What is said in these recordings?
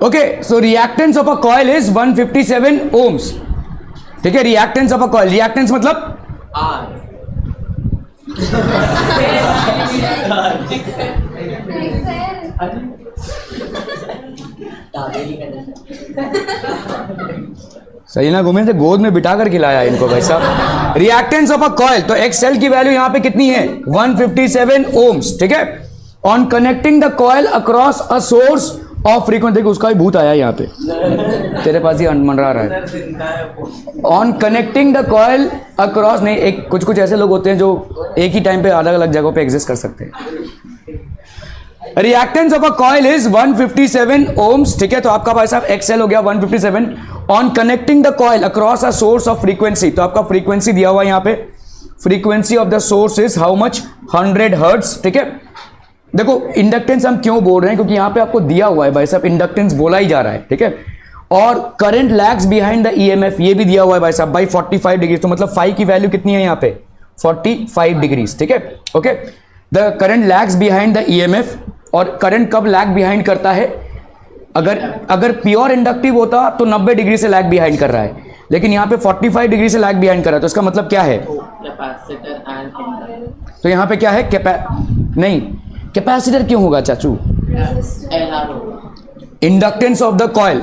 Okay, so reactance of a coil is 157 ohms. ठीक है, reactance of a coil, reactance मतलब सही ना, घूमे से गोद में बिठा कर खिलाया इनको भाई साहब. रिएक्टेंस ऑफ अ कॉइल, तो एक्सएल की वैल्यू यहां पे कितनी है 157 ओम्स. ठीक है, on connecting the coil across a source of frequency. देखो उसका भी भूत आया यहाँ पे, तेरे पास ही मंडरा रहा है. On connecting the coil across, नहीं, एक कुछ ऐसे लोग होते हैं जो एक ही टाइम पे अलग अलग जगहों पे एग्जिस्ट कर सकते हैं. Reactance of a coil is 157 ohms. ठीक है, तो आपका भाई साहब एक्सएल हो गया 157. On connecting the coil across a source of frequency, तो आपका फ्रीक्वेंसी दिया हुआ है यहाँ पे. Frequency of the source is how much 100 hertz. ठीक है, देखो इंडक्टेंस हम क्यों बोल रहे हैं, क्योंकि यहां पे आपको दिया हुआ है भाई साहब, इंडक्टेंस बोला ही जा रहा है. ठीक है, और current lags behind the EMF, ये भी दिया हुआ है भाई साहब बाई 45 डिग्री. तो मतलब फाई की वैल्यू कितनी है यहाँ पे 45 डिग्रीज. ठीक है, okay, the current lags behind the EMF. और करंट कब लैग बिहाइंड करता है, अगर प्योर इंडक्टिव होता तो 90 डिग्री से लैग बिहाइंड कर रहा है, लेकिन यहाँ पे 45 डिग्री से लैग बिहाइंड कर रहा है. तो इसका मतलब क्या है, तो यहाँ पे क्या है, नहीं, कैपेसिटर क्यों होगा चाचू, इंडक्टेंस ऑफ द कॉइल.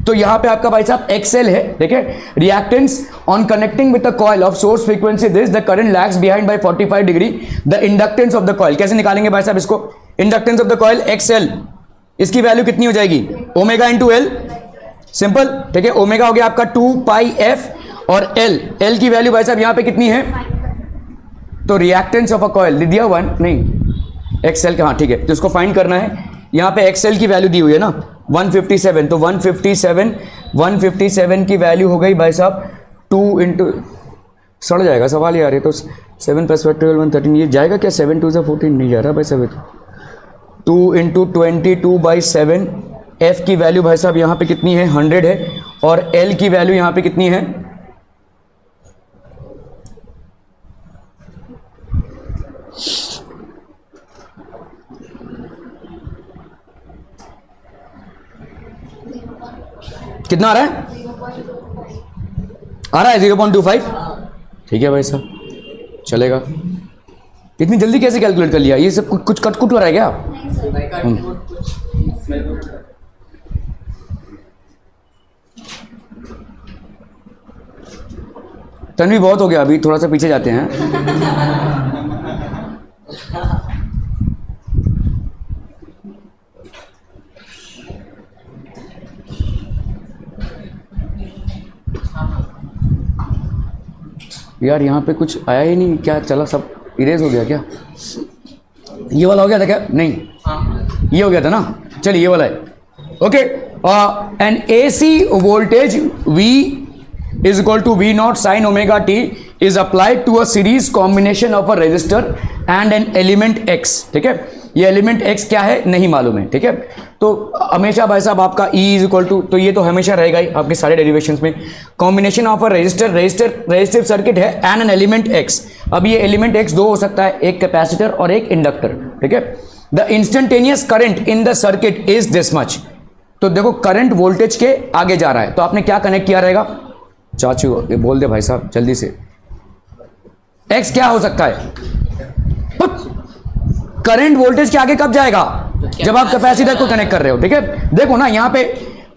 तो यहां पे आपका भाई साहब एक्सएल है. ठीक है, reactance on connecting with the coil of source frequency this the current lags behind by 45 degree the inductance of the coil. कैसे निकालेंगे भाई साहब इसको, inductance of the coil XL, इसकी वैल्यू कितनी हो जाएगी ओमेगा इंटू एल. सिंपल. ठीक है, ओमेगा हो गया आपका 2 पाई एफ, और एल की वैल्यू भाई साहब यहां पे कितनी है, तो रिएक्टेंस ऑफ अ कॉइल दिया हुआ नहीं एक्सएल का. हाँ ठीक है, तो इसको फाइंड करना है. यहाँ पे एक्सएल की वैल्यू दी हुई है ना 157, तो 157 की वैल्यू हो गई भाई साहब 2 इंटू, सड़ जाएगा सवाल यार ये तो. 7 + 12 13, ये जाएगा क्या, 7 2 14 नहीं जा रहा भाई साहब. 2 इंटू 22/7. एफ की वैल्यू भाई साहब यहाँ पे कितनी है 100 है, और एल की वैल्यू यहाँ पे कितनी है, कितना आ रहा है, 0.25. ठीक है भाई साहब, चलेगा. इतनी जल्दी कैसे कैलकुलेट कर लिया, ये सब कुछ कटकुट हो रहा है क्या. तन्वी बहुत हो गया, अभी थोड़ा सा पीछे जाते हैं. यार यहाँ पे कुछ आया ही नहीं, क्या चला, सब इरेज हो गया क्या, ये वाला हो गया था क्या, नहीं ये हो गया था ना, चलिए ये वाला है. Okay, N AC voltage V is equal to V naught sin omega t is applied to a series combination of a resistor and an element X. ठीक है, ये एलिमेंट X क्या है नहीं मालूम है. ठीक है, तो हमेशा भाई साहब आपका E इज इक्वल टू, तो ये तो हमेशा रहेगा ही आपके सारे डेरिवेशंस में. Combination of a resistive circuit है एंड एन एलिमेंट X. अब ये एलिमेंट X दो हो सकता है, एक कैपेसिटर और एक इंडक्टर. ठीक है, the instantaneous current in the circuit is this much. तो देखो करंट वोल्टेज के आगे जा रहा है, तो आपने क्या कनेक्ट किया रहेगा, चाचू ये बोल दे भाई साहब जल्दी से, X क्या हो सकता है, करंट वोल्टेज के आगे कब जाएगा, जब आप कैपेसिटर को कनेक्ट कर रहे हो. ठीक है, देखो ना यहाँ पे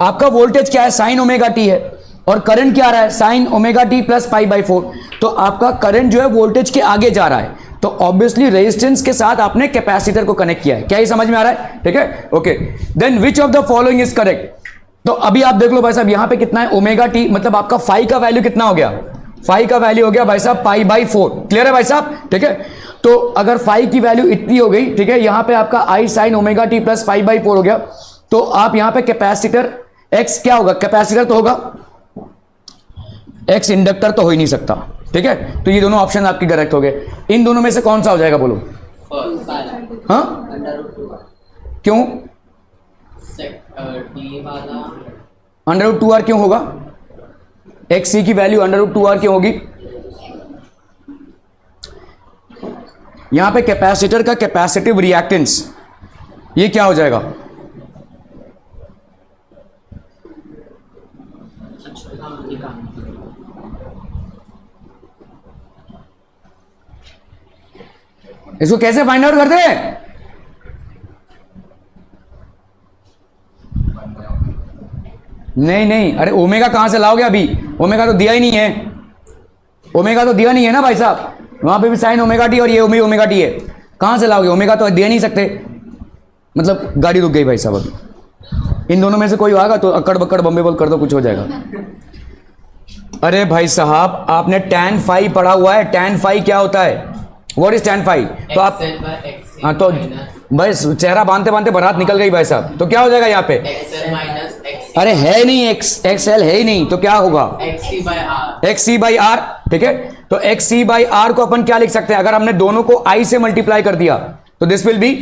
आपका वोल्टेज क्या है sin ओमेगा टी है, और करंट क्या आ रहा है sin ओमेगा टी प्लस π/4. तो आपका करंट जो है वोल्टेज के आगे जा रहा है, तो ऑब्वियसली रेजिस्टेंस के साथ आपने कैपेसिटर को कनेक्ट किया है. क्या ये समझ में आ रहा है. ठीक है, okay, then which of the following is correct. तो अभी आप देख लो भाई साहब यहाँ पे कितना है ओमेगा टी, मतलब आपका फाई का वैल्यू कितना हो गया, फाई का वैल्यू हो गया भाई साहब π/4. क्लियर है भाई साहब. ठीक है, तो अगर फाई की वैल्यू इतनी हो गई, ठीक है, यहाँ पे आपका I sin omega t plus π/4 हो गया, तो आप यहाँ पे कैपेसिटर X क्या होगा, कैपेसिटर तो होगा, X इंडक्टर तो हो ही नहीं सकता. ठीक है, तो ये दोनों ऑप्शन आपके करेक्ट हो गए. इन दोनों में से कौन सा हो जाएगा बोलो, हाँ क्यों, √2r क्यों होगा, XC की वैल्यू √2r क्यों होगी. यहां पे कैपेसिटर का कैपेसिटिव रिएक्टेंस ये क्या हो जाएगा, इसको कैसे फाइंड आउट करते हैं? नहीं नहीं, अरे ओमेगा कहां से लाओगे? अभी ओमेगा तो दिया ही नहीं है, ओमेगा तो दिया नहीं है ना भाई साहब, वहां पे भी साइन ओमेगा टी और ये ओमेगा टी है, कहां से लाओगे? ओमेगा तो दे नहीं सकते, मतलब गाड़ी रुक गई भाई साहब। अभी इन दोनों में से कोई आएगा तो अक्कड़ बक्कड़ बम्बे बोल कर दो, कुछ हो जाएगा। अरे भाई साहब आपने tan फाई पढ़ा हुआ है, tan फाई क्या होता है? What is tan phi? तो आप हाँ तो बस चेहरा बांधते बांधते बारात निकल गई भाई साहब, तो क्या हो जाएगा यहाँ पे? अरे है नहीं, एक्स एल है ही नहीं, तो क्या होगा? X C by R. ठीक है, तो एक्स सी बाई आर को अपन क्या लिख सकते हैं? अगर हमने दोनों को आई से मल्टीप्लाई कर दिया तो this will be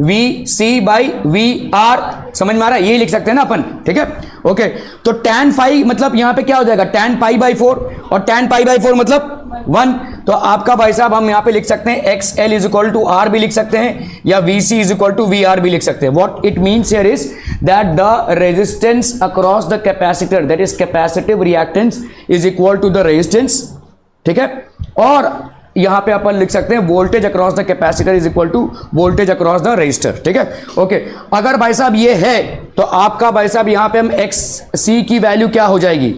V C by V R. समझ में आ रहा है? यही लिख सकते हैं ना अपन। ठीक है, ओके। तो tan फाई मतलब यहां पे क्या हो जाएगा? tan पाई बाई 4, और tan पाई बाई 4 मतलब 1। तो आपका भाई साहब हम यहां पे लिख सकते हैं X L is equal to R भी लिख सकते हैं, या V C is equal to V R भी लिख सकते हैं। What it means here is that the resistance across the capacitor, that is capacitive reactance, is equal to the resistance. ठीक है, और यहां पे अपन लिख सकते हैं voltage across the capacitor is equal to voltage across the resistor. ठीक है, ओके। अगर भाई साहब ये है तो आपका भाई साहब यहां पे हम एक्स सी की वैल्यू क्या हो जाएगी?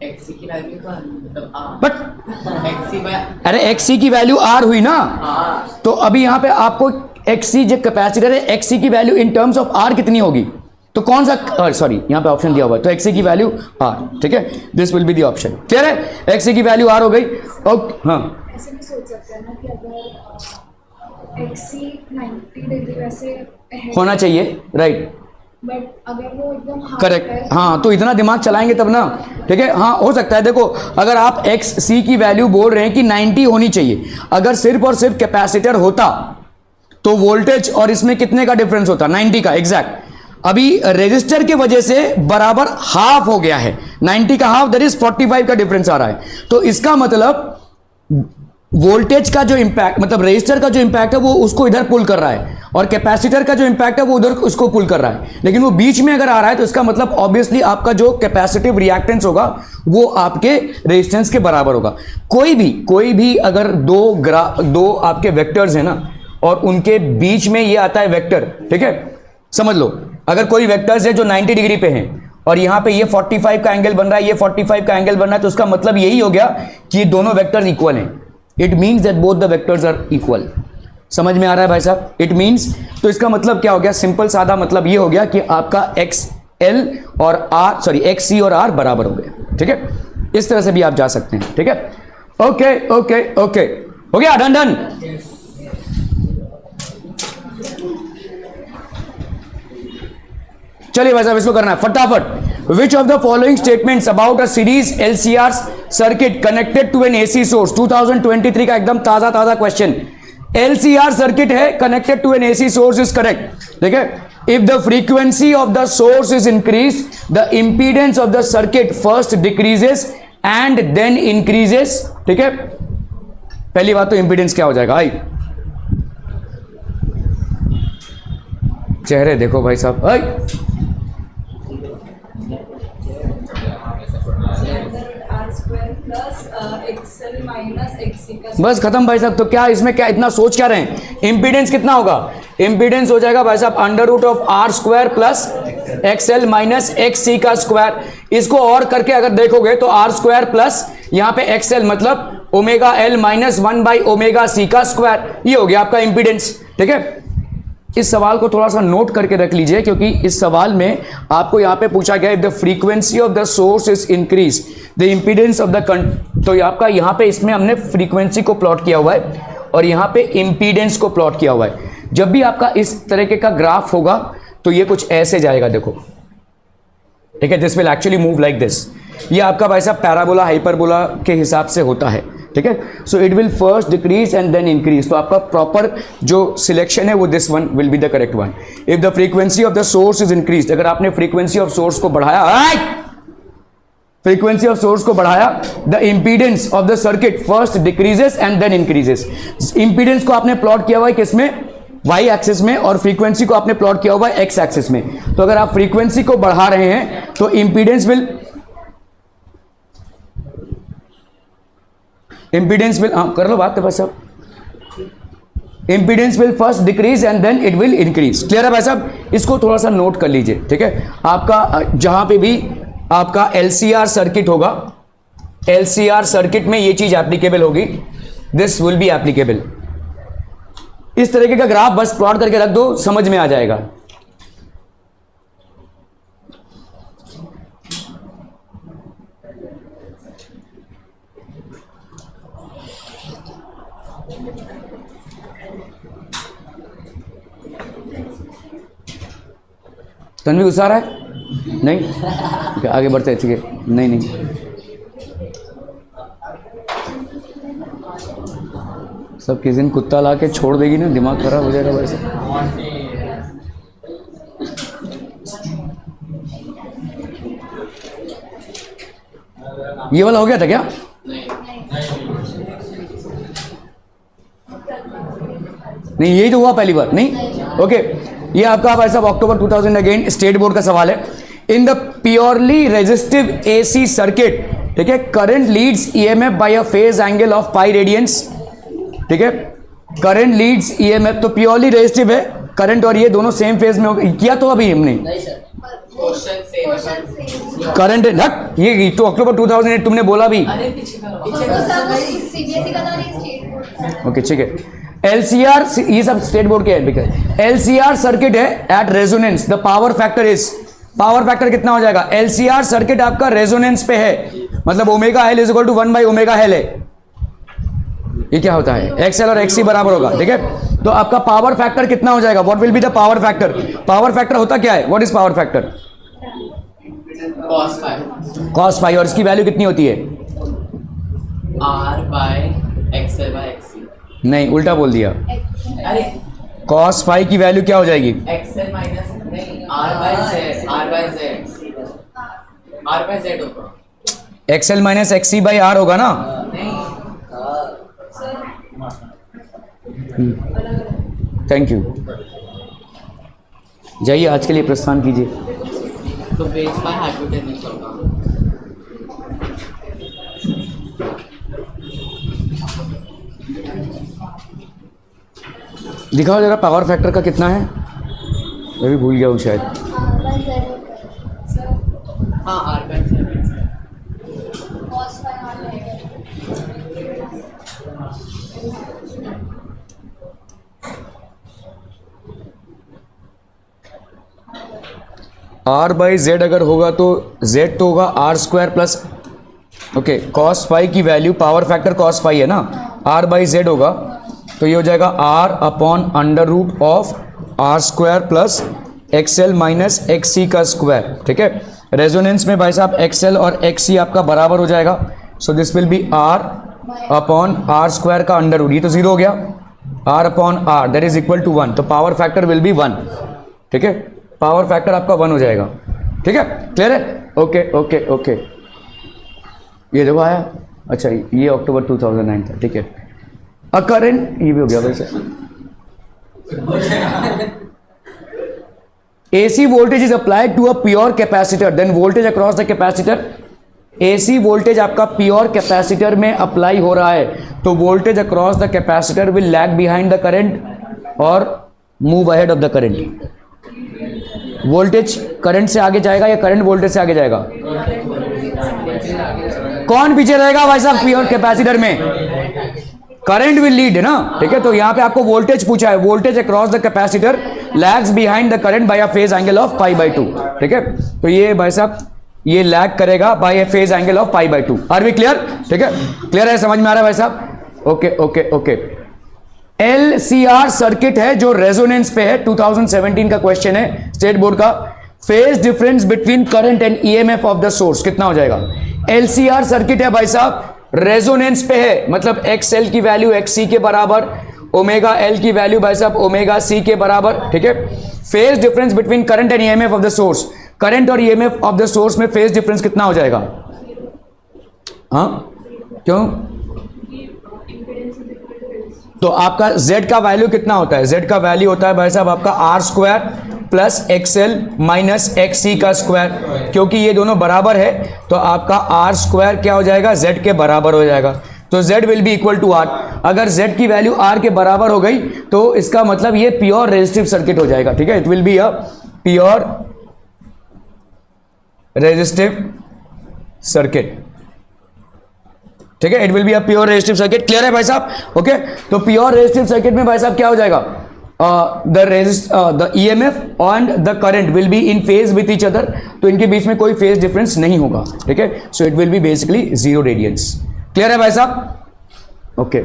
एक्सी की वैल्यू बट अरे एक्स सी की वैल्यू आर हुई ना, तो अभी यहां पे आपको एक्स सी जो कैपेसिटर है, एक्स सी की value in terms of R कितनी होगी? तो कौन सा, सॉरी यहां पे ऑप्शन दिया हुआ है, तो एक्स सी की वैल्यू आर। ठीक है, this will be the option. Clear है? एक्स सी की वैल्यू आर हो गई। ओके, हाँ ऐसे भी सोच सकते हैं ना कि अगर एक्सी 90 डिग्री वैसे होना चाहिए, राइट, बट अगर वो एकदम करेक्ट। हाँ, तो इतना दिमाग चलाएंगे तब ना। ठीक है, हाँ हो सकता है। देखो अगर आप एक्स सी की वैल्यू बोल रहे हैं कि 90 होनी चाहिए, अगर सिर्फ और सिर्फ कैपेसिटर होता तो वोल्टेज और इसमें कितने का डिफरेंस होता? 90 का एग्जैक्ट। अभी रेजिस्टर की वजह से बराबर हाफ हो गया है, 90 का हाफ, दैट इज 45 का डिफरेंस आ रहा है। तो इसका मतलब वोल्टेज का जो इंपैक्ट, मतलब रेजिस्टर का जो इंपैक्ट है वो उसको इधर पुल कर रहा है, और कैपेसिटर का जो इंपैक्ट है वो उधर उसको पुल कर रहा है। लेकिन वो बीच में अगर आ रहा है तो इसका मतलब ऑब्वियसली आपका जो कैपेसिटिव रिएक्टेंस होगा वो आपके रेजिस्टेंस के बराबर होगा। कोई भी अगर दो आपके वेक्टर्स है ना, और उनके बीच में ये आता है वेक्टर, ठीक है, समझ लो अगर कोई वेक्टर्स है जो 90 डिग्री पे हैं और यहां पे ये 45 का एंगल बन रहा है, ये 45 का एंगल बन रहा है, तो उसका मतलब यही हो गया कि ये दोनों वेक्टर्स इक्वल हैं। It means that both the vectors are equal. समझ में आ रहा है भाई साहब? इट मीन्स, तो इसका मतलब क्या हो गया? सिंपल सादा मतलब ये हो गया कि आपका एक्स एल और आर, सॉरी एक्स सी और आर बराबर हो गए। ठीक है, इस तरह से भी आप जा सकते हैं। ठीक है, ओके ओके ओके, हो गया, डन डन। चलिए भाई साहब इसको करना है फटाफट। Which of the following statements about a series LCR circuit connected to an AC source, 2023 का एकदम ताजा क्वेश्चन। एलसीआर सर्किट है, connected to an AC source is correct. ठीक है, if the frequency of the source is increase, the impedance of the circuit first decreases and then increases. ठीक है, पहली बात तो इंपीडेंस क्या हो जाएगा? आई चेहरे देखो भाई साहब, आई बस खत्म भाई साहब। तो क्या इसमें क्या इतना सोच क्या रहे हैं? इंपीडेंस कितना होगा? इंपीडेंस हो जाएगा भाई साहब under root of R square plus XL minus X C का स्क्वायर। इसको और करके अगर देखोगे तो आर स्क्वायर प्लस यहाँ पे एक्सएल मतलब omega L minus 1 by omega C का स्क्वायर, ये हो गया आपका इंपीडेंस। ठीक है, इस सवाल को थोड़ा सा नोट करके रख लीजिए, क्योंकि इस सवाल में आपको यहां पे पूछा गया if the frequency of the source is increase the impedance of the, तो आपका यहां पे इसमें हमने फ्रीक्वेंसी को प्लॉट किया हुआ है और यहां पे इंपीडेंस को प्लॉट किया हुआ है। जब भी आपका इस तरीके का ग्राफ होगा तो ये कुछ ऐसे जाएगा, देखो। ठीक है, this will actually move like this. ये आपका भाई साहब पैराबोला हाइपरबोला के हिसाब से होता है। ठीक है, so it will first decrease and then increase. तो आपका प्रॉपर जो सिलेक्शन है वो this one will be the correct one. If the frequency of the source is increase, अगर आपने फ्रीक्वेंसी ऑफ सोर्स को बढ़ाया, फ्रीक्वेंसी ऑफ सोर्स को बढ़ाया, the impedance of the circuit first decreases and then increases. Impedance को आपने plot किया हुआ है किसमें? वाई एक्सिस में, और फ्रीक्वेंसी को आपने प्लॉट किया हुआ है एक्स एक्सिस में। तो अगर आप फ्रीक्वेंसी को बढ़ा रहे हैं तो इंपीडेंस विल, इम्पीडेंस विल, हाँ कर लो बात तो भाई साहब, impedance will first decrease and then it will increase. Clear है भाई साहब, इसको थोड़ा सा नोट कर लीजिए, ठीक है। आपका जहां पे भी आपका LCR सर्किट होगा, LCR सर्किट में ये चीज एप्लीकेबल होगी, दिस विल बी एप्लीकेबल। इस तरीके का ग्राफ बस प्लॉट करके रख दो, समझ में आ जाएगा। तन्वी गुस्सा रहा है? नहीं, आगे बढ़ते हैं, ठीक है। नहीं सब किसी दिन कुत्ता ला के छोड़ देगी ना, दिमाग खराब हो जाएगा वैसे। ये वाला हो गया था क्या? नहीं, यही तो हुआ पहली बार, नहीं? ओके, ये आपका भाई साहब अक्टूबर 2000 अगेन स्टेट बोर्ड का सवाल है। In the purely resistive AC circuit, ठीक है, current leads EMF by a phase angle of pi radians, ठीक है। करंट लीड्स EMF, तो प्योरली रेजिस्टिव है, करंट और ये दोनों सेम फेज में हो किया तो अभी हमने करंट है ना, ये तो अक्टूबर 2008 तुमने बोला भी। ओके ठीक है, LCR ये सब स्टेट बोर्ड के है। LCR सर्किट है at resonance, the power factor is, power factor कितना हो जाएगा? LCR सर्किट आपका रेजोनेंस पे है, मतलब omega L is equal to 1 by omega L है। ये क्या होता है? XL और XC बराबर होगा, ठीक है। तो आपका पावर फैक्टर कितना हो जाएगा? What will be the power factor? Power factor होता क्या है? What is power factor? cos phi, और इसकी वैल्यू कितनी होती है? R by XL by XC। नहीं, उल्टा बोल दिया। अरे cos फाई की वैल्यू क्या हो जाएगी? XL माइनस नहीं, R by Z, R by Z होगा। XL minus XC by R होगा ना? थैंक यू, जाइए आज के लिए प्रस्थान कीजिए। तो बेस बाय हाइपोटेन्यूज होगा। दिखाओ जरा पावर फैक्टर का कितना है, मैं भी भूल गया हूँ शायद। हाँ, R by Z। R by Z अगर होगा तो Z तो होगा R square plus, okay, cos phi की value, power factor cos phi है ना, R बाई जेड होगा, तो ये हो जाएगा R upon under root of R square plus XL minus XC का स्क्वायर, ठीक है। रेजोनेंस में भाई साहब XL और XC आपका बराबर हो जाएगा, so this will be R upon R square का अंडर रूट, ये तो 0 हो गया, R upon R that is equal to 1, तो पावर फैक्टर विल बी 1, ठीक है। पावर फैक्टर आपका 1 हो जाएगा, ठीक है। क्लियर है? ओके ओके ओके, ये देखो आया, अच्छा ये अक्टूबर 2009 था, ठीक है। अ करंट, ये भी हो गया वैसे। AC voltage is applied to a pure capacitor, then voltage across the capacitor. AC voltage आपका प्योर कैपेसिटर में अप्लाई हो रहा है, तो voltage across the capacitor will lag behind the current और move ahead of the current. Voltage current से आगे जाएगा या करंट वोल्टेज से आगे जाएगा? कौन पीछे रहेगा भाई साहब प्योर कैपेसिटर में? करंट विल लीड है ना, ठीक है। तो यहां पे आपको वोल्टेज पूछा है, voltage across the capacitor lags behind the current by a phase angle of pi by 2, ठीक है। तो ये भाई साहब ये लैग करेगा by a phase angle of pi by 2। Are we clear? ठीक है, क्लियर है, समझ में आ रहा है भाई साहब? Okay okay okay. LCR circuit है जो रेजोनेंस पे है, 2017 का क्वेश्चन है स्टेट बोर्ड का। Phase difference between current and EMF of the source कितना हो जाएगा? LCR सर्किट है भाई साहब, रेजोनेंस पे है, मतलब XL की वैल्यू XC के बराबर, ओमेगा L की वैल्यू भाई साहब ओमेगा C के बराबर, ठीक है। Phase difference between current and EMF of the source, current और EMF ऑफ द सोर्स में फेज डिफरेंस कितना हो जाएगा? हाँ क्यों? तो आपका Z का वैल्यू कितना होता है? Z का वैल्यू होता है भाई साहब आपका R square plus XL minus XC का स्क्वायर, क्योंकि ये दोनों बराबर है तो आपका R स्क्वायर क्या हो जाएगा? Z के बराबर हो जाएगा। तो Z will be equal to R। अगर Z की वैल्यू R के बराबर हो गई तो इसका मतलब ये प्योर रेजिस्टिव सर्किट हो जाएगा, ठीक है। It will be a pure resistive circuit, ठीक है। It will be a pure resistive circuit. Clear है भाई साहब? ओके, तो प्योर रेजिस्टिव सर्किट में भाई साहब क्या हो जाएगा, the EMF and the current will be in phase with each other, तो इनके बीच में कोई फेज डिफरेंस नहीं होगा, ठीक है। So it will be basically 0 radians. Clear है भाई साहब? Okay,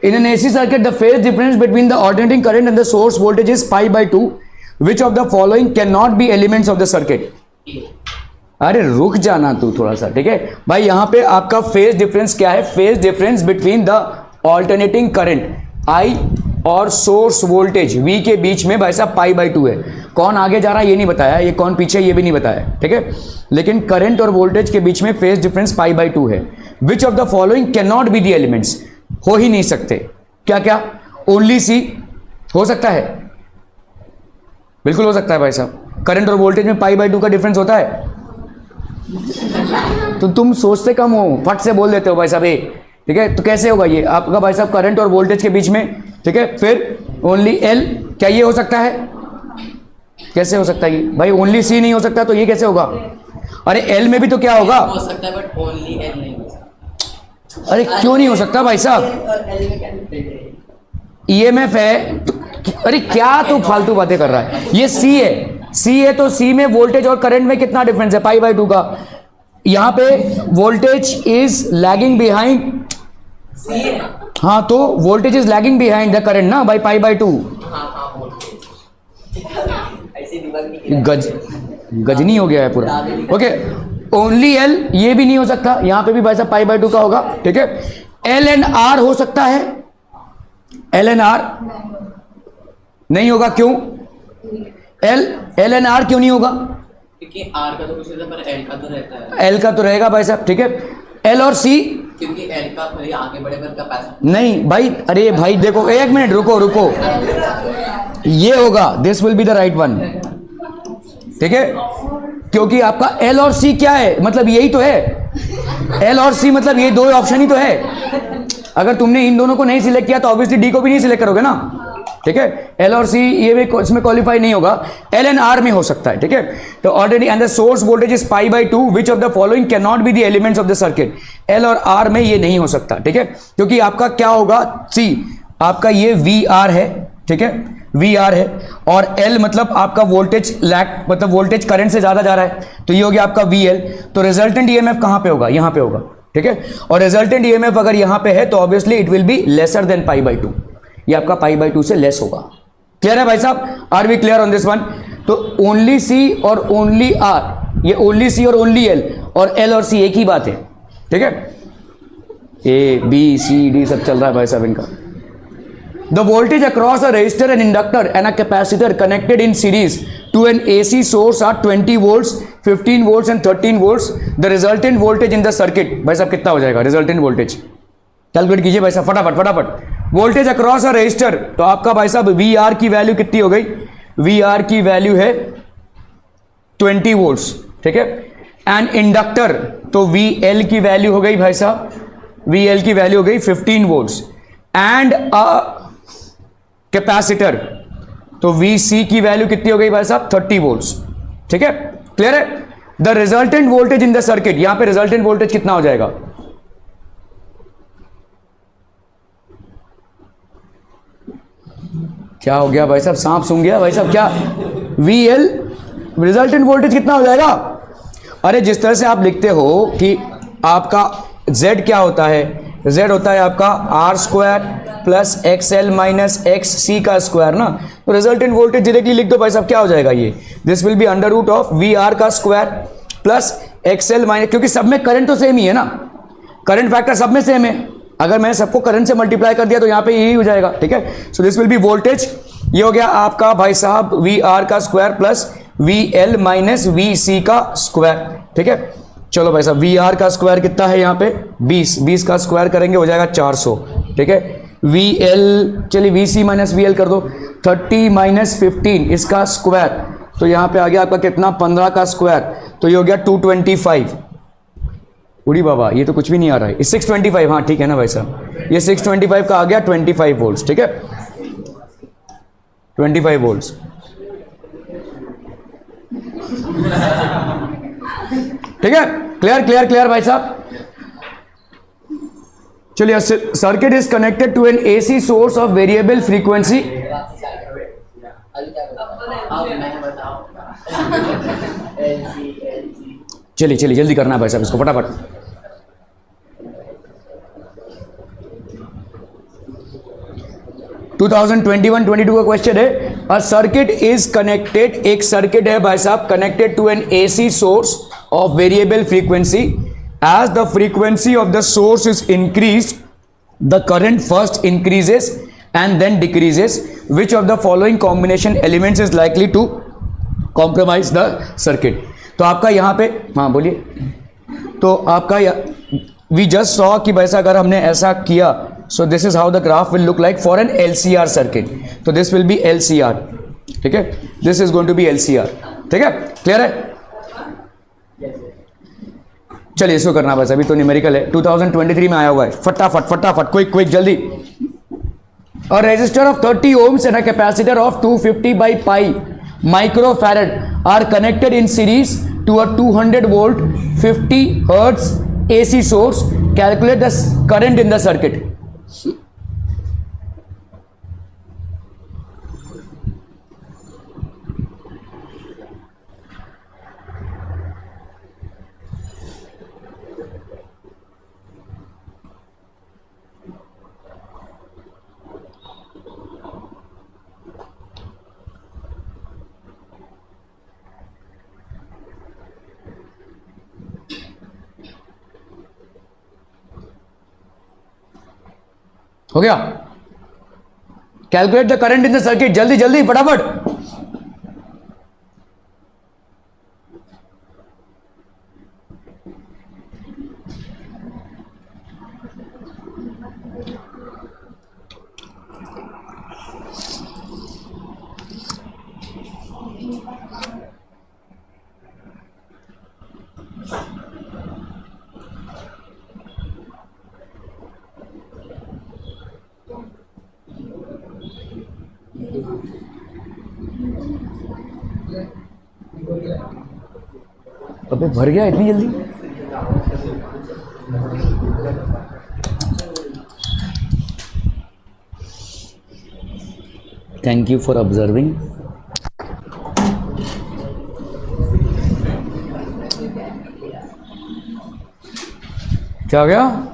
In an AC circuit, the phase difference between the alternating current and the source voltage is pi by 2. Which of the following cannot be elements of the circuit? अरे रुक जाना तू थोड़ा सा, ठीक है भाई। यहां पे आपका फेज डिफरेंस क्या है? Phase difference between the alternating current I और सोर्स वोल्टेज V के बीच में भाई साहब पाई बाई 2 है। कौन आगे जा रहा है ये नहीं बताया, ये कौन पीछे ये भी नहीं बताया, ठीक है। लेकिन करंट और वोल्टेज के बीच में फेज डिफरेंस पाई बाई 2 है। विच of the following can not be the elements? हो ही नहीं सकते। क्या क्या? ओनली सी हो सकता है, बिल्कुल हो सकता है भाई साहब। करंट और वोल्टेज में पाई बाई 2 का डिफरेंस होता है, तो तुम सोचते कम हो, फट से बोल देते हो भाई साहब ए, ठीक है। तो कैसे होगा ये आपका भाई साहब करंट और वोल्टेज के बीच में, ठीक है। फिर ओनली एल, क्या ये हो सकता है? कैसे हो सकता है ये भाई? ओनली सी नहीं हो सकता तो ये कैसे होगा? अरे एल में भी तो क्या होगा? हो सकता है बट ओनली एल नहीं हो सकता। अरे क्यों नहीं हो सकता भाई साहब? EMF है तो, अरे क्या तू फालतू बातें कर रहा है? ये सी है, सी है तो सी में वोल्टेज और करंट में कितना डिफरेंस है? पाई बाई 2 का। यहां पे वोल्टेज इज लैगिंग बिहाइंड, हाँ तो voltage is lagging behind the current ना, बाई पाई बाई 2। गजनी हो गया है पूरा, ओके। ओनली एल, ये भी नहीं हो सकता, यहां पे भी भाई साहब पाई बाई 2 का होगा, ठीक है। एल एंड आर हो सकता है, एल एंड आर नहीं होगा, क्यों? एल एंड आर क्यों नहीं होगा? क्योंकि आर का तो कुछ रहता है पर एल का तो रहता है। एल का तो रहेगा भाई साहब, ठीक है। एल और सी, क्योंकि एल का भले आगे बढ़े पर कैपेसिटी नहीं भाई, अरे भाई देखो एक मिनट रुको रुको, ये होगा, this will be the right one, ठीक है। क्योंकि आपका एल और सी क्या है, मतलब यही तो है। एल और सी मतलब ये दो ऑप्शन ही तो है। अगर तुमने इन दोनों को नहीं सिलेक्ट किया तो ऑब्वियसली डी को भी नहीं सिलेक्ट करोगे ना, ठीक है। एल और सी ये भी इसमें क्वालिफाई नहीं होगा, एल एंड आर में हो सकता है, ठीक है। तो already and the source voltage is pi by 2, which of the following can not be the elements of the circuit? L और आर में ये नहीं हो सकता, ठीक है। क्योंकि आपका क्या होगा, सी आपका ये वी आर है, ठीक है, वी आर है, और एल मतलब आपका वोल्टेज लैग, मतलब वोल्टेज करंट से ज्यादा जा रहा है, तो ये हो गया आपका वी एल। तो रिजल्टेंट ईएमएफ कहां पे होगा? यहां पे होगा, ठीक है। और रिजल्टेंट ईएमएफ अगर यहां पे है तो obviously it will be lesser than pi by 2, ये आपका पाई बाई 2 से लेस होगा। क्लियर है भाई साहब? Are we clear on this one? तो ओनली सी और ओनली आर, ये ओनली सी और ओनली एल, और एल और सी एक ही बात है, ठीक है। ए बी सी डी सब चल रहा है भाई साहब इनका। The voltage across a resistor, an inductor and a capacitor connected in series to an AC source are 20 volts, 15 volts and 13 volts. The resultant voltage in the circuit, भाई साहब कितना हो जाएगा रिजल्टेंट वोल्टेज? कैलकुलेट कीजिए भाई साहब फटाफट फटाफट। वोल्टेज अक्रॉस अ रेजिस्टर, तो आपका भाई साहब वी आर की वैल्यू कितनी हो गई? वी आर की वैल्यू है 20 वोल्ट्स, ठीक है। एंड इंडक्टर, तो वी एल की वैल्यू हो गई भाई साहब, वी एल की वैल्यू हो गई 15 वोल्ट्स। एंड अ कैपेसिटर, तो VC की वैल्यू कितनी हो गई भाई साहब? 30 वोल्ट्स, ठीक है। क्लियर है? The resultant voltage in the circuit, यहां पे रिजल्टेंट वोल्टेज कितना हो जाएगा? क्या हो गया भाई साहब? सांप सूंघ गया भाई साहब क्या? VL रिजल्टेंट वोल्टेज कितना हो जाएगा? अरे जिस तरह से आप लिखते हो कि आपका Z क्या होता है? Z होता है आपका R square plus X L minus X C का स्क्वायर ना, तो रिजल्टेंट वोल्टेज डायरेक्टली लिख दो भाई साहब, क्या हो जाएगा ये? This will be under root of V R का square plus X L minus, क्योंकि सब में करंट तो सेम ही है ना, करंट फैक्टर सब में सेम है। अगर मैंने सबको करंट से मल्टीप्लाई कर दिया तो यहाँ पे यही हो जाएगा, ठीक है। So this will be voltage, ये हो गया आपका भाई साहब वी आर का square plus V L minus V C का स्क्वायर, ठीक है। चलो भाई साहब, वी आर का स्क्वायर कितना है यहाँ पे 20, 20 का स्क्वायर करेंगे हो जाएगा 400, ठीक है। वी एल, चलिए V C minus V L कर दो, 30 माइनस 15 इसका स्क्वायर, तो यहाँ पे आ गया आपका कितना 15 का स्क्वायर, तो ये हो गया 225। उड़ी बाबा ये तो कुछ भी नहीं आ रहा है, 625, हाँ ठीक है ना भाई साहब, ये 625 का आ गया 25 वोल्ट्स, ठीक है 25 वोल्ट्स। ठीक है, क्लियर क्लियर क्लियर भाई साहब। चलिए, circuit is connected to an AC source of variable frequency. चलिए चलिए जल्दी करना है भाई साहब इसको फटाफट। टू 2021-22 का क्वेश्चन है, अ सर्किट इज कनेक्टेड, एक सर्किट है भाई साहब connected to an AC source of variable frequency, as the frequency of the source is increase the current first increases and then decreases, which of the following combination elements is likely to compromise the circuit. तो आपका यहाँ पे, हाँ बोलिए, तो आपका we just saw कि भाई साहब अगर हमने ऐसा किया, so this is how the graph will look like for an LCR circuit, तो this will be LCR, ठीक है, this is going to be LCR, ठीक है, क्लियर है। चलिए इसको करना बस, अभी तो न्यूमेरिकल है, 2023 में आया हुआ है, फटाफट फटाफट क्विक क्विक जल्दी। A resistor of 30 ohms and a capacitor of 250 by pi microfarad are connected in series to a 200 volt 50 hertz AC source. Calculate the current in the circuit. हो गया, calculate the current in the circuit, जल्दी जल्दी फटाफट। अबे भर गया इतनी जल्दी। Thank you for observing. क्या हो गया?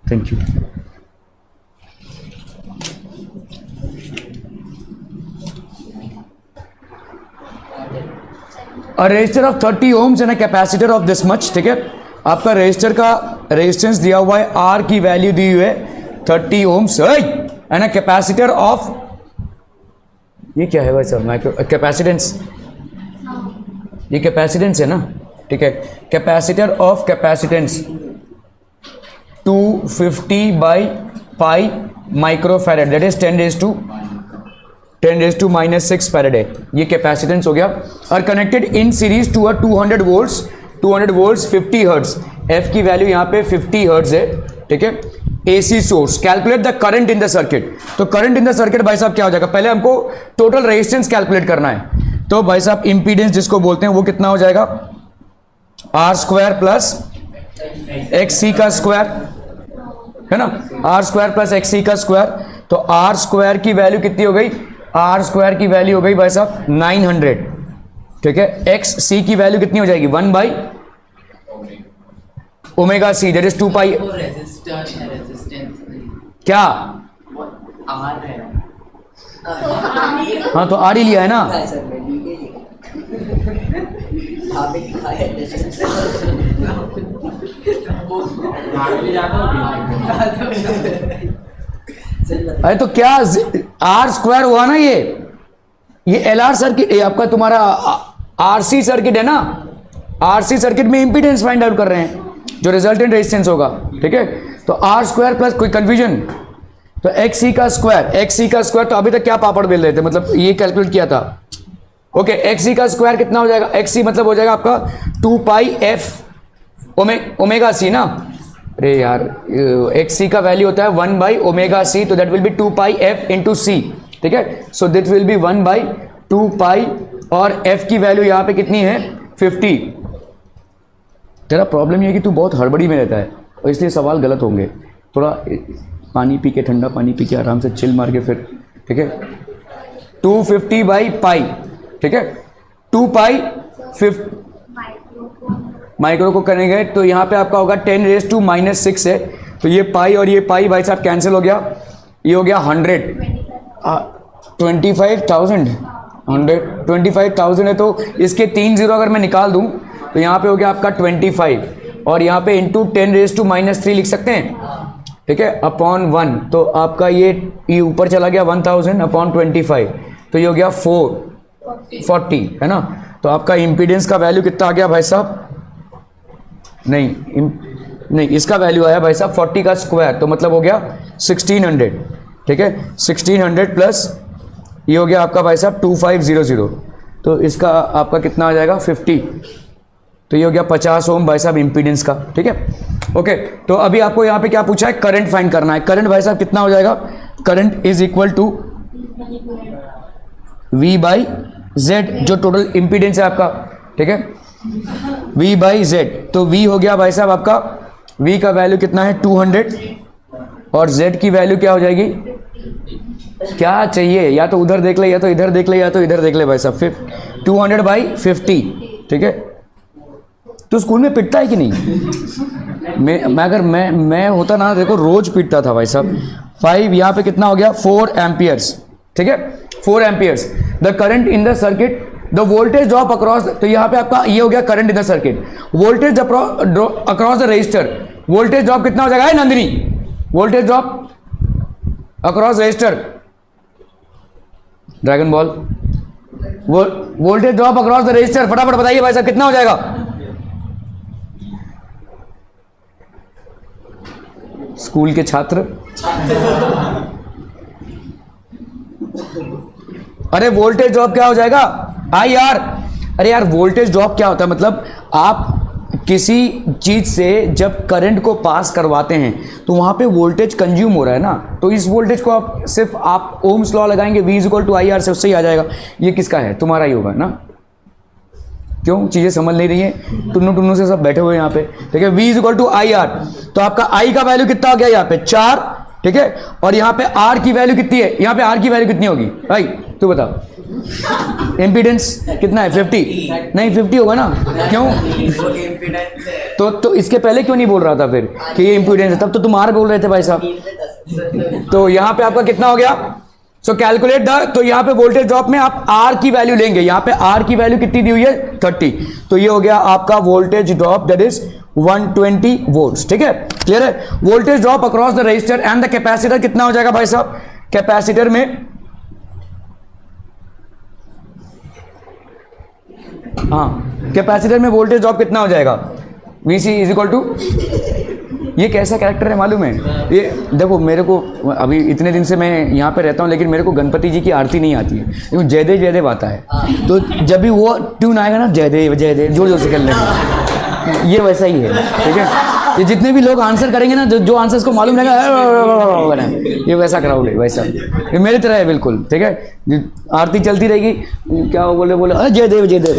Thank you. A resistor of 30 ohms and a capacitor of this much, ठीक है। आपका रेजिस्टर का रेजिस्टेंस दिया हुआ है, आर की वैल्यू दी हुई है 30 ohms and a capacitor of, ये क्या है भाई साहब, माइक्रो कैपेसिटेंस, ये कैपेसिटेंस है ना, ठीक है। Capacitor of capacitance 250/pi microfarad, that is 10 to -6 farad है, ये कैपेसिटेंस हो गया। और connected in series to a 200 volts 50 hertz, F की वैल्यू यहाँ पे 50 हर्ट्ज है, ठीक है। AC source, calculate the current in the circuit. तो करंट इन द सर्किट भाई साहब क्या हो जाएगा, पहले हमको टोटल रेजिस्टेंस कैलकुलेट करना है। तो भाई साहब इंपीडेंस जिसको बोलते हैं वो कितना हो जाएगा, R² प्लस XC का स्क्वायर, है ना, R² प्लस XC का स्क्वायर। तो R² की वैल्यू कितनी हो गई, R² की वैल्यू हो गई भाई साहब 900, ठीक है। XC की वैल्यू कितनी हो जाएगी 1/ωc, that is 2 pi. Resistance क्या, आर है। हाँ तो R ही लिया है ना, अरे तो क्या R² हुआ ना, ये LR सर्किट, ये आपका तुम्हारा RC सर्किट है ना, RC सर्किट में इंपीडेंस फाइंड आउट कर रहे हैं, जो रिजल्टेंट रेजिस्टेंस होगा, ठीक है। तो R² प्लस, कोई कंफ्यूजन, तो XC का स्क्वायर, तो अभी तक क्या पापड़ बेल रहे थे, मतलब ये कैलकुलेट किया था, ओके। XC का स्क्वायर कितना हो जाएगा, XC मतलब हो जाएगा आपका 2 पाई f ωc ना, अरे यार XC का वैल्यू होता है 1/ωc, तो that will be 2 pi f into c, ठीक है। सो दिट विल बी 1/2 पाई, और f की वैल्यू यहाँ पे कितनी है 50। तेरा प्रॉब्लम ये है कि तू बहुत हड़बड़ी में रहता है और इसलिए सवाल गलत होंगे, थोड़ा पानी पी के, ठंडा पानी पी के आराम से चिल मार के फिर, ठीक है। 250/पाई, ठीक है, 2 पाई 50 माइक्रो को करेंगे तो यहाँ पे आपका होगा 10⁻⁻6 है, तो ये पाई और ये पाई भाई साहब कैंसिल हो गया, ये हो गया 100, 25,000 है, तो इसके 3 0 अगर मैं निकाल दूं तो यहाँ पे हो गया आपका 25, और यहाँ पे इंटू 10⁻³ लिख सकते हैं, ठीक है, अपॉन 1, तो आपका ये ऊपर चला गया 1000 अपॉन 25, तो ये हो गया 440, है ना। तो आपका इम्पीडेंस का वैल्यू कितना आ गया भाई साहब, नहीं इसका वैल्यू आया भाई साहब 40 का स्क्वायर, तो मतलब हो गया 1600, ठीक है। 1600 प्लस ये हो गया आपका भाई साहब 2500, तो इसका आपका कितना आ जाएगा 50, तो ये हो गया 50 ओम भाई साहब इम्पीडेंस का, ठीक है। ओके, तो अभी आपको यहाँ पे क्या पूछा है, करंट फाइंड करना है। करंट भाई साहब कितना हो जाएगा, current is equal to V by Z, जो टोटल इम्पीडेंस है आपका, ठीक है, V बाई जेड। तो V हो गया भाई साहब आपका, V का वैल्यू कितना है 200 और Z की वैल्यू क्या हो जाएगी, क्या चाहिए, या तो उधर देख ले या तो इधर देख ले या तो इधर देख ले भाई साहब, 200 बाई 50, ठीक है। तो स्कूल में पिटता है कि नहीं, मैं अगर मैं होता ना, देखो रोज पिटता था भाई साहब। 5 यहाँ पे कितना हो गया 4 एम्पियर्स, ठीक है, 4 amperes. The current in the circuit, the voltage drop across, तो यहाँ पे आपका ये हो गया current in the circuit, voltage across the register, voltage drop कितना हो जाएगा Nandini, voltage drop across register, dragon ball, voltage drop across the register, फटाफट बताइए भाई साहब कितना हो जाएगा। स्कूल के छात्र, अरे वोल्टेज ड्रॉप क्या हो जाएगा IR। अरे यार वोल्टेज ड्रॉप क्या होता है, मतलब आप किसी चीज से जब करंट को पास करवाते हैं तो वहां पे वोल्टेज कंज्यूम हो रहा है ना, तो इस वोल्टेज को आप सिर्फ आप ओम्स लॉ लगाएंगे V इक्वल टू IR से, उससे ही आ जाएगा। ये किसका है, तुम्हारा ही होगा ना, क्यों चीजें समझ नहीं रही हैं, टुन्नू टुन्नू से सब बैठे हुए यहाँ पे, ठीक है। V इक्वल टू IR, तो आपका I का वैल्यू कितना हो गया यहाँ पे 4, ठीक है, और यहाँ पे R की वैल्यू कितनी है, यहाँ पे R की वैल्यू कितनी होगी भाई तू बता, इम्पीडेंस कितना है 50, नहीं 50 होगा ना, क्यों तो इसके पहले क्यों नहीं बोल रहा था फिर कि ये इम्पीडेंस है, तब तो तुम R बोल रहे थे भाई साहब। तो यहाँ पे आपका कितना हो गया, सो कैलकुलेट द, तो यहाँ पे वोल्टेज ड्रॉप में आप R की वैल्यू लेंगे, यहाँ पे R की वैल्यू कितनी दी हुई है 30, तो ये हो गया आपका voltage drop that is 120 volts, ठीक है, क्लियर है। Voltage drop across the register and the capacitor कितना हो जाएगा भाई साहब, कैपेसिटर में, हाँ कैपेसिटर में वोल्टेज ड्रॉप कितना हो जाएगा, VC इज इक्वल टू, ये कैसा कैरेक्टर है मालूम है, ये देखो मेरे को अभी इतने दिन से मैं यहाँ पे रहता हूँ लेकिन मेरे को गणपति जी की आरती नहीं आती है, लेकिन जयदेव जयदेव आता है, तो जब भी वो ट्यून आएगा ना जयदेव जयदेव जोर जोर से खेलने में, ये वैसा ही है, ठीक है। ये जितने भी लोग आंसर करेंगे ना, जो आंसर्स को मालूम रहेगा, ये वैसा क्राउड है, वैसा ये मेरी तरह है बिल्कुल, ठीक है। आरती चलती रहेगी, क्या बोले बोले अरे जयदेव जयदेव,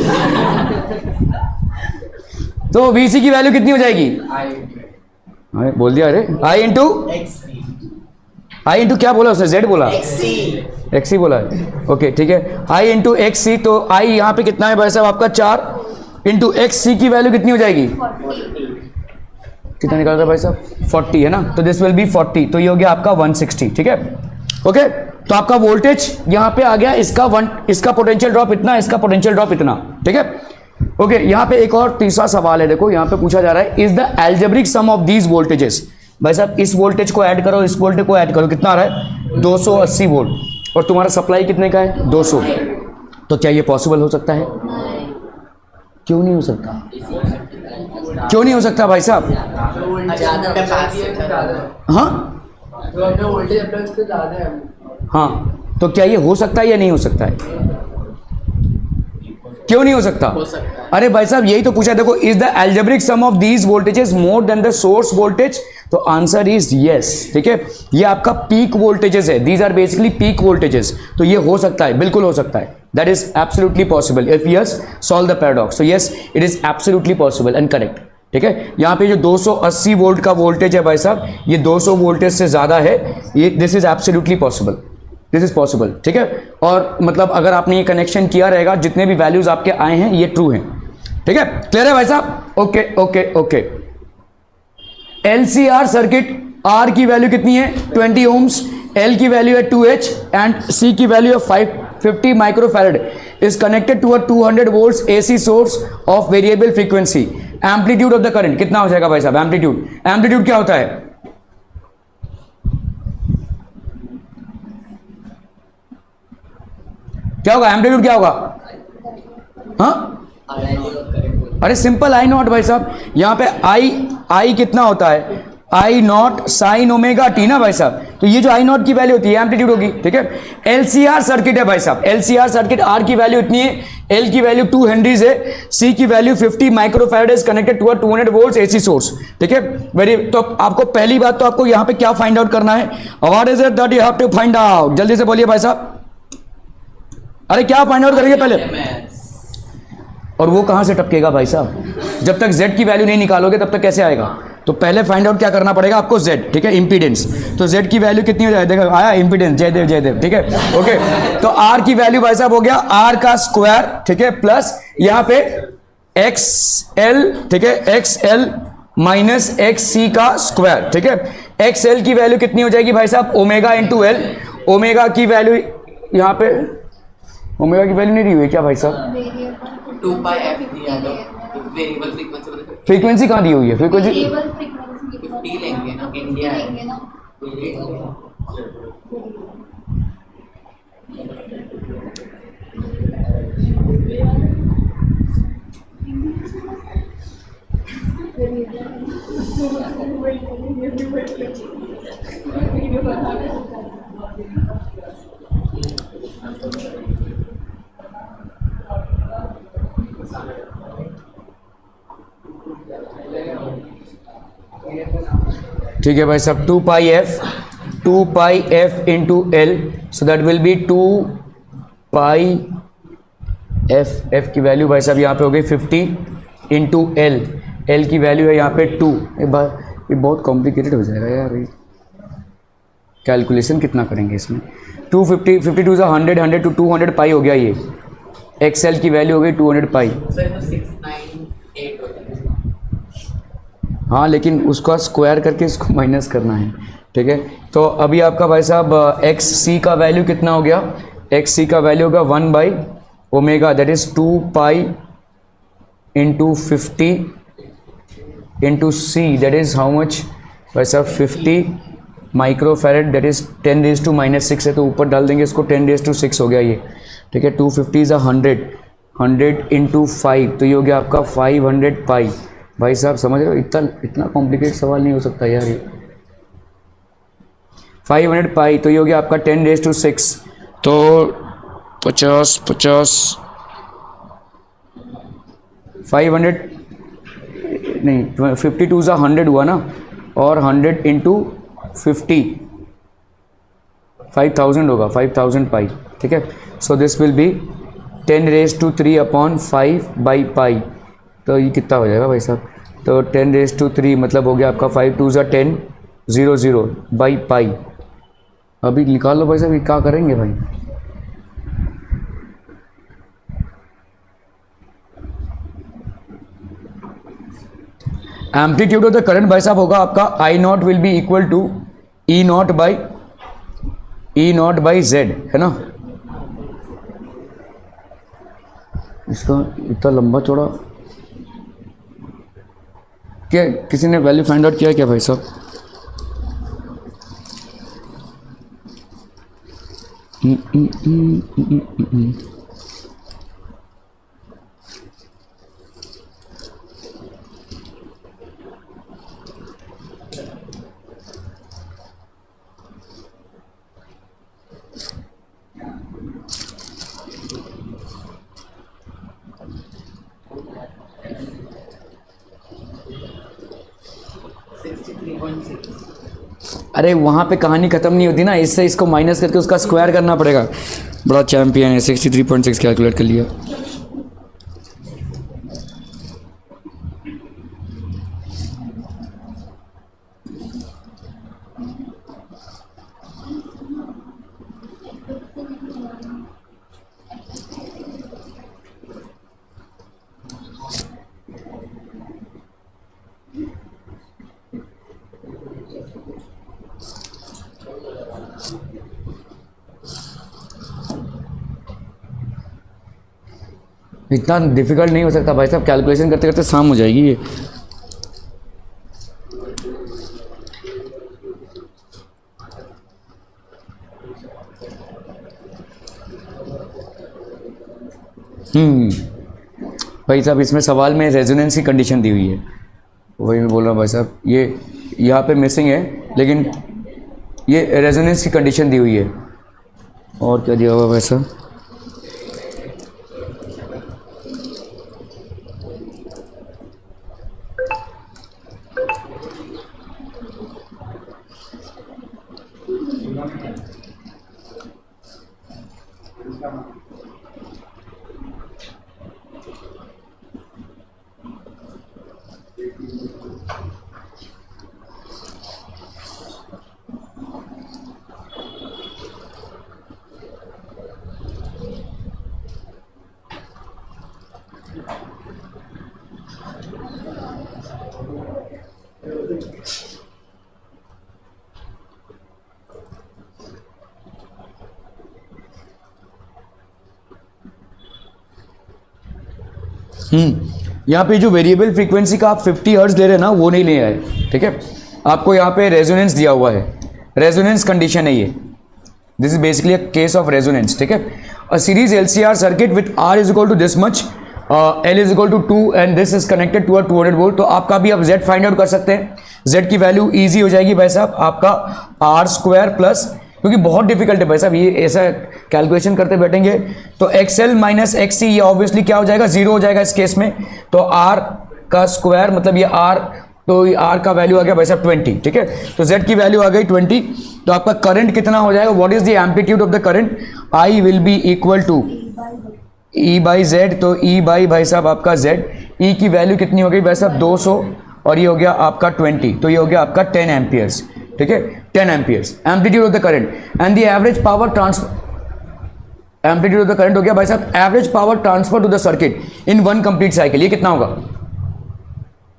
तो VC की वैल्यू कितनी हो जाएगी, बोल दिया, अरे I इंटू क्या बोला उसने, Z बोला, XC बोला है, ओके ठीक है, I इंटू XC, तो I यहाँ पे कितना है भाई साहब आपका 4 इंटू XC की वैल्यू कितनी हो जाएगी, कितना निकल रहा है भाई साहब 40 है ना, तो दिस विल बी 40, तो ये हो गया आपका 160, ठीक है, ओके। तो आपका वोल्टेज यहाँ पे आ गया, इसका पोटेंशियल ड्रॉप इतना, इसका पोटेंशियल ड्रॉप इतना, ठीक है, ओके। यहाँ पे एक और तीसरा सवाल है, देखो यहाँ पे पूछा जा रहा है, is the algebraic sum of these voltages, भाई साहब इस वोल्टेज को ऐड करो, इस वोल्टेज को ऐड करो, कितना आ रहा है 280 वोल्ट, और तुम्हारा सप्लाई कितने का है 200, तो क्या ये पॉसिबल हो सकता है, क्यों नहीं हो सकता, क्यों नहीं हो सकता भाई साहब, हाँ हाँ, तो क्या ये हो सकता है या नहीं हो सकता है, क्यों नहीं हो सकता, अरे भाई साहब यही तो पूछा, देखो is the algebraic sum of these voltages more than the source voltage, तो आंसर इज यस, ठीक है। ये आपका पीक वोल्टेजेस है, these are basically peak voltages, तो ये हो सकता है, बिल्कुल हो सकता है, that is absolutely possible if yes solve the paradox, तो yes it is absolutely possible and correct, ठीक है। यहाँ पे जो 280 वोल्ट का वोल्टेज है भाई साहब, ये 200 वोल्टेज से ज्यादा है, ये this is absolutely possible, this is possible, ठीक है। और मतलब अगर आपने ये कनेक्शन किया रहेगा, जितने भी वैल्यूज आपके आए हैं ये ट्रू हैं, ठीक है, क्लियर है भाई साहब, okay okay okay. LCR circuit, R की वैल्यू कितनी है 20 ओम्स, L की वैल्यू है 2H एंड C की वैल्यू है 550 microfarad, is connected to a 200 volts AC source of variable frequency, amplitude of the current कितना हो जाएगा भाई साहब, एम्पलीट्यूड क्या होता है, क्या होगा, एम्पलीट्यूड क्या होगा, हाँ अरे सिंपल I0 भाई साहब, यहाँ पे I कितना होता है, आई नॉट साइन ओमेगा टी ना भाई साहब, तो ये जो आई नॉट की वैल्यू होती है एम्पलीट्यूड होगी, ठीक है। एलसीआर सर्किट है भाई साहब, एलसीआर सर्किट, आर की वैल्यू इतनी है, एल की वैल्यू 2 हेनरीज है, सी की value 50 microfarad is connected to 200 volts AC source, ठीक है। वेरी, तो आपको पहली बात तो आपको यहां पे क्या फाइंड आउट करना है, what is it that you have to find out, जल्दी से बोलिए भाई साहब। अरे क्या फाइंड आउट करेंगे पहले, और वो कहां से टपकेगा भाई साहब, जब तक z की वैल्यू नहीं निकालोगे तब तक कैसे आएगा। तो पहले फाइंड आउट क्या करना पड़ेगा आपको, z, ठीक है, इंपीडेंस। तो z की वैल्यू कितनी हो जाए, देखो आया इंपीडेंस, जयदेव, ठीक है, ओके। तो r की वैल्यू भाई साहब हो गया r का स्क्वायर, ठीक है, प्लस यहाँ पे xl, ठीक है, xl माइनस xc का स्क्वायर, ठीक है। xl की वैल्यू कितनी हो जाएगी भाई साहब, ओमेगा इंटू एल, ओमेगा की वैल्यू यहाँ पे, ओमेगा की वैल्यू नहीं दी हुई है क्या भाई साहब, 2 पाई एफ दिया है, वेरिएबल फ्रीक्वेंसी फ्रीक्वेंसी कहाँ दी हुई है, फ्रीक्वेंसी 50 लेंगे ना, इंडिया है। ठीक है भाई साहब, 2 pi F into L, so that will be 2 pi F की वैल्यू भाई साहब यहाँ पे हो गई 50 इंटू एल की वैल्यू है यहाँ पे 2। ये बहुत कॉम्प्लिकेटेड हो जाएगा यार, ये कैलकुलेशन कितना करेंगे इसमें। 250, 52 से 100 टू 200 पाई हो गया, ये एक्सएल की वैल्यू हो गई 200 पाई। सर तो 698 होता है। हाँ, लेकिन उसका स्क्वायर करके इसको माइनस करना है, ठीक है। तो अभी आपका भाई साहब एक्स सी का वैल्यू कितना हो गया, एक्स सी का वैल्यू होगा 1 by omega, that is 2 pi into 50 into C, that is how much भाई साहब 50 microfarad, that is 10 raise to -6 है, तो ऊपर डाल देंगे इसको, 10 रेज टू 6 हो गया ये, ठीक है। 250 इज 100 इंटू 5, तो ये हो गया आपका 500 पाई। भाई साहब समझ रहे हो, इतना कॉम्प्लिकेट सवाल नहीं हो सकता यार ये। 500 पाई, तो ये हो गया आपका 10 रेज टू 6, तो 50 500 नहीं, 52 सा 100 हुआ ना, और 100 इंटू 50 5000 होगा, 5000 पाई, ठीक है। So this will be 10 raise to 3 upon 5 by pi, तो ये कितना हो जाएगा भाई साहब, तो 10 रेज टू 3 मतलब हो गया आपका 5 2 सा 10 00 बाई पाई। अभी निकाल लो भाई साहब, ये क्या करेंगे भाई। एम्पलीट्यूड ऑफ द करंट भाई साहब होगा आपका I naught will be equal to E naught by Z, है ना। इसका इतना लंबा चौड़ा क्या, किसी ने वैल्यू फाइंड आउट किया क्या भाई साहब। अरे वहाँ पे कहानी ख़त्म नहीं होती ना, इससे इसको माइनस करके उसका स्क्वायर करना पड़ेगा। बड़ा चैंपियन है, 63.6 कैलकुलेट कर लिया। इतना डिफिकल्ट नहीं हो सकता भाई साहब, कैलकुलेशन करते करते शाम हो जाएगी ये। भाई साहब इसमें सवाल में रेजोनेंस की कंडीशन दी हुई है, वही मैं बोल रहा हूँ भाई साहब, ये यहाँ पे मिसिंग है, लेकिन ये रेजोनेंस की कंडीशन दी हुई है। और क्या दिया हुआ है वैसा? यहाँ पे जो वेरिएबल फ्रीक्वेंसी का आप 50 हर्ट्ज ले रहे हैं ना, वो नहीं ले आए, ठीक है। आपको यहाँ पे रेजोनेंस दिया हुआ है, रेजोनेंस कंडीशन है ये। This is basically a case of resonance, ठीक है। A series LCR circuit with R is equal to this much, L is equal to 2 and this is connected to 200 volt. तो आपका भी आप Z फाइंड आउट कर सकते हैं। Z की वैल्यू ईजी हो जाएगी भाई साहब, आपका R² प्लस, क्योंकि बहुत डिफिकल्ट है भाई साहब, ये ऐसा कैलकुलेशन करते बैठेंगे तो XL माइनस XC ये ऑब्वियसली क्या हो जाएगा, 0 हो जाएगा इस केस में। तो R का स्क्वायर मतलब ये R, तो R का वैल्यू आ गया भाई साहब 20, ठीक है। तो Z की वैल्यू आ गई 20। तो आपका करंट कितना हो जाएगा, what is the amplitude of the current, I will be equal to E by Z। तो E बाई भाई साहब आपका Z, E की वैल्यू कितनी हो गई भाई साहब 200, और ये हो गया आपका 20, तो ये हो गया आपका 10 एम्पियर्स, ठीक है, 10 amperes amplitude of the current. And the average power transfer, amplitude of the current हो गया भाई साहब average power transfer to the circuit in one complete cycle. ये कितना होगा,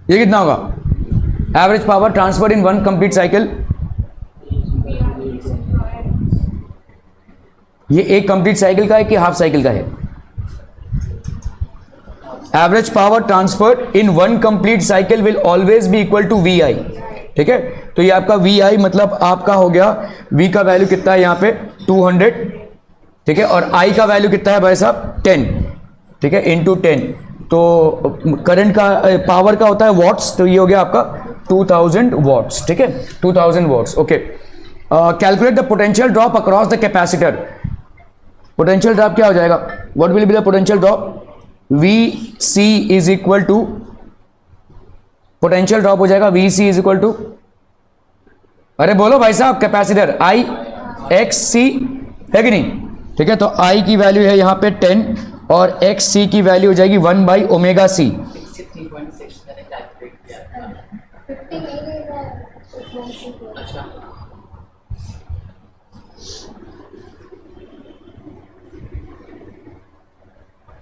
ये कितना होगा, average power transfer in one complete cycle. ये एक कंप्लीट साइकिल का है कि हाफ साइकिल का है? Average power transfer in one complete cycle will always be equal to VI, ठीक है। तो ये आपका VI मतलब आपका हो गया, V का वैल्यू कितना है यहाँ पे 200, ठीक है, और I का वैल्यू कितना है भाई साहब 10, ठीक है, इंटू 10। तो करंट का पावर का होता है वॉट्स, तो ये हो गया आपका 2000 वॉट्स, ठीक है, 2000 watts, okay. Calculate the potential drop across the capacitor. Potential drop क्या हो जाएगा, what will be the potential drop, VC is equal to, potential drop हो जाएगा VC इज इक्वल टू, अरे बोलो भाई साहब, कैपेसिटर IXC है कि नहीं, ठीक है। तो I की वैल्यू है यहाँ पे 10 और XC की वैल्यू हो जाएगी 1 बाई ओमेगा C। 63.6 मैंने कैलकुलेट किया था। 50 नहीं रहेगा। अच्छा,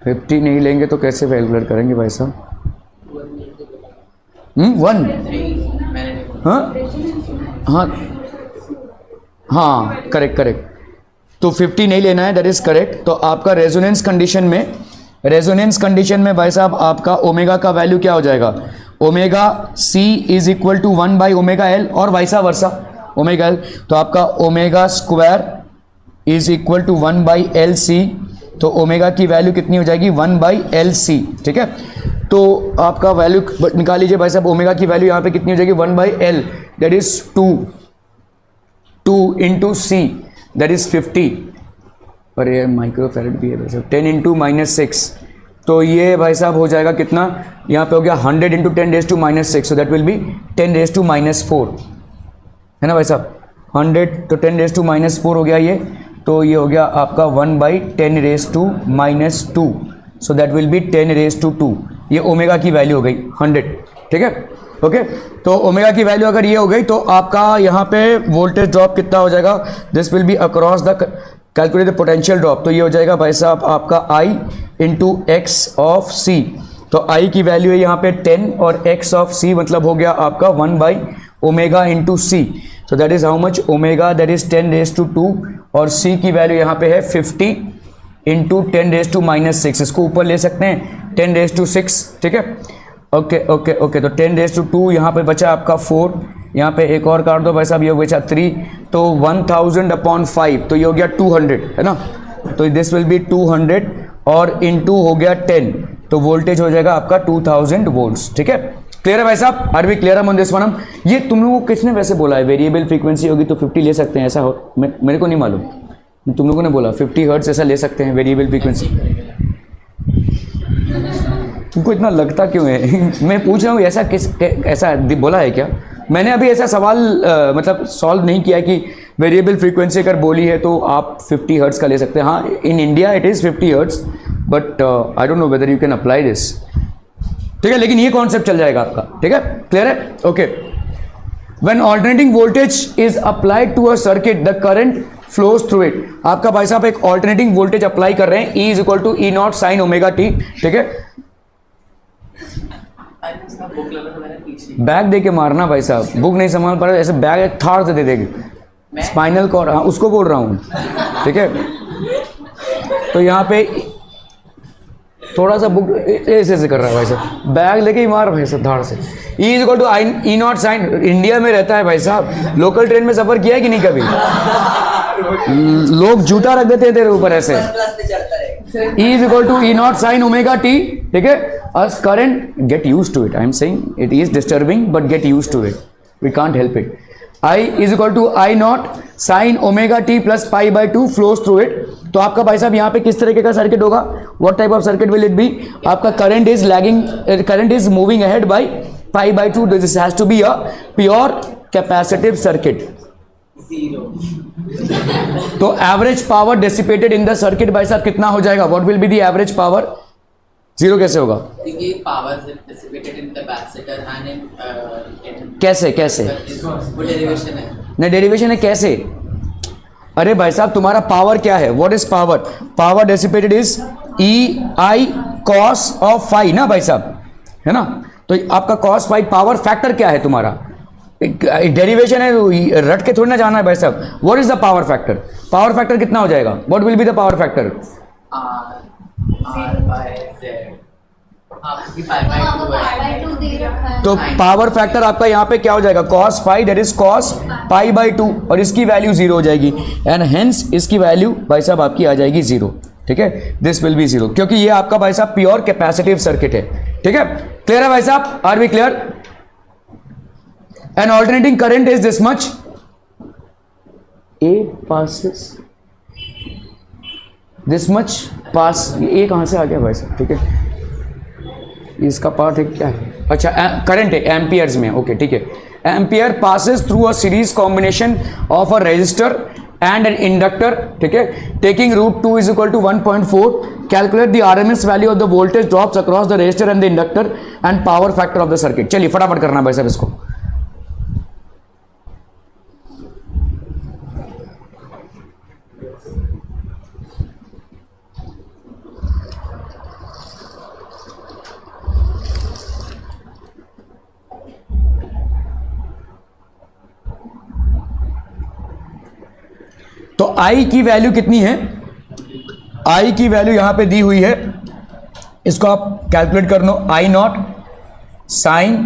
फिफ्टी नहीं लेंगे तो कैसे कैलकुलेट करेंगे भाई साहब? 1, मैंने हाँ हाँ हाँ, करेक्ट करेक्ट। तो 50 नहीं लेना है, दैट इज करेक्ट। तो आपका रेजोनेंस कंडीशन में, रेजोनेंस कंडीशन में भाई साहब आपका ओमेगा का वैल्यू क्या हो जाएगा, omega C is equal to 1 by omega L और वाइसा वर्सा ओमेगा L। तो आपका omega square is equal to 1 by LC। तो ओमेगा की वैल्यू कितनी हो जाएगी 1 बाई LC, ठीक है। तो आपका वैल्यू निकाल लीजिए भाई साहब, ओमेगा की वैल्यू यहाँ पे कितनी हो जाएगी 1 by L, that is 2 into C, that is 50। पर ये माइक्रोफैरड भी है भाई साहब, 10 इंटू -6। तो ये भाई साहब हो जाएगा कितना, यहाँ पे हो गया 100 into 10 raise to -6, so that will be 10 raise to -4, है ना भाई साहब। 100 तो 10 रेज टू -4 हो गया ये, तो ये हो गया आपका 1 by 10 raise to -2, so that will be 10 raise to 2। ये ओमेगा की वैल्यू हो गई 100, ठीक है, ओके। तो ओमेगा की वैल्यू अगर ये हो गई तो आपका यहाँ पे वोल्टेज ड्रॉप कितना हो जाएगा, this will B across the calculate the potential drop. तो ये हो जाएगा भाई साहब आपका I into x of C। तो I की वैल्यू है यहाँ पे 10 और x ऑफ C मतलब हो गया आपका 1 बाई ओमेगा इंटू C। तो that is how much, omega that is 10 raise to 2 और C की वैल्यू यहाँ पे है 50 इंटू 10 रेज टू -6। इसको ऊपर ले सकते हैं 10 रेज टू 6, ठीक है, ओके ओके ओके। तो 10 रेज टू 2 यहाँ पे बचा आपका 4, यहाँ पे एक और काट दो भाई साहब, ये बचा 3, तो 1000/5, तो ये हो गया 200, है ना। तो दिस विल बी 200 और इंटू हो गया 10, तो वोल्टेज हो जाएगा आपका 2000 वोल्ट्स, ठीक है, क्लियर है भाई साहब? Are we clear on this one? ये तुम लोगों को किसने वैसे बोला है वेरिएबल फ्रीक्वेंसी होगी तो 50 ले सकते हैं, ऐसा हो? मेरे को नहीं मालूम, तुम लोगों ने बोला 50 हर्ट्ज ऐसा ले सकते हैं वेरिएबल फ्रीक्वेंसी। तुमको इतना लगता क्यों है? मैं पूछ रहा हूँ ऐसा ऐसा बोला है क्या? मैंने अभी ऐसा सवाल मतलब सॉल्व नहीं किया कि वेरिएबल फ्रीक्वेंसी अगर बोली है तो आप 50 हर्ट्ज का ले सकते हैं। हाँ, in India it is 50 hertz, but I don't know whether you can apply this. ठीक है, लेकिन ये कॉन्सेप्ट चल जाएगा आपका। ठीक है, क्लियर है? Okay. When alternating voltage is applied to a circuit the current flows through it. आपका भाई साहब एक ऑल्टरनेटिंग वोल्टेज अप्लाई कर रहे हैं, E is equal to E not sine omega t. ठीक है, बैग दे के मारना भाई साहब, बुक नहीं संभाल पा रहे ऐसे बैग एक थार से दे देंगे। स्पाइनल कॉर्ड, हाँ उसको बोल रहा हूँ। ठीक है, तो यहाँ पे थोड़ा सा बुक ऐसे कर रहा है भाई साहब, बैग लेके ही मार भाई साहब धार से। E is equal to E not sine, India में रहता है भाई साहब, लोकल ट्रेन में सफर किया है कि नहीं कभी? लोग जूता रख देते हैं तेरे ऊपर ऐसे। E is equal to E naught sin omega t. ठीक है, as current get used to it. I am saying it is disturbing, but get used to it. We can't help it. I is equal to I naught sin omega t plus pi by 2 flows through it. तो आपका भाई साहब यहाँ पे किस तरीके का circuit होगा? What type of circuit will it be? आपका current is lagging, current is moving ahead by pi by 2. This has to be a pure capacitive circuit. तो average power dissipated in the circuit भाई साहब कितना हो जाएगा? What will be the average power? Zero कैसे होगा? Power dissipated in capacitor and in कैसे कैसे? वो डेरिवेशन है। नहीं, डेरिवेशन है कैसे? अरे भाई साहब तुम्हारा पावर क्या है? What is power? Power dissipated is E I cos of phi ना भाई साहब, है ना? तो आपका कॉस फाई पावर फैक्टर क्या है तुम्हारा? डेरिवेशन है, रट के थोड़ी ना जाना है भाई साहब। What is the power factor? Power factor कितना हो जाएगा? What will be the power factor? तो पावर फैक्टर आपका यहाँ पे क्या हो जाएगा? Cos phi that is cos pi by 2, और इसकी वैल्यू 0 हो जाएगी, एंड हेंस इसकी वैल्यू भाई साहब आपकी आ जाएगी 0। ठीक है, दिस विल बी 0, क्योंकि ये आपका भाई साहब प्योर कैपेसिटिव सर्किट है। ठीक है, क्लियर है भाई साहब? Are we clear? An alternating current is this much. A passes this much pass. ये कहाँ से आ गया भाई साहब? ठीक है, इसका पार्ट है क्या है? अच्छा, करंट है एम्पियर्स में। ओके ठीक है, ampere passes through a series combination of a resistor and an inductor. ठीक है, taking root 2 is equal to 1.4. Calculate the RMS value of the voltage drops across the resistor and the inductor and power factor of the circuit. चलिए फटाफट करना भाई साहब इसको। तो I की वैल्यू कितनी है? I की वैल्यू यहां पे दी हुई है, इसको आप कैलकुलेट कर लो। I not sine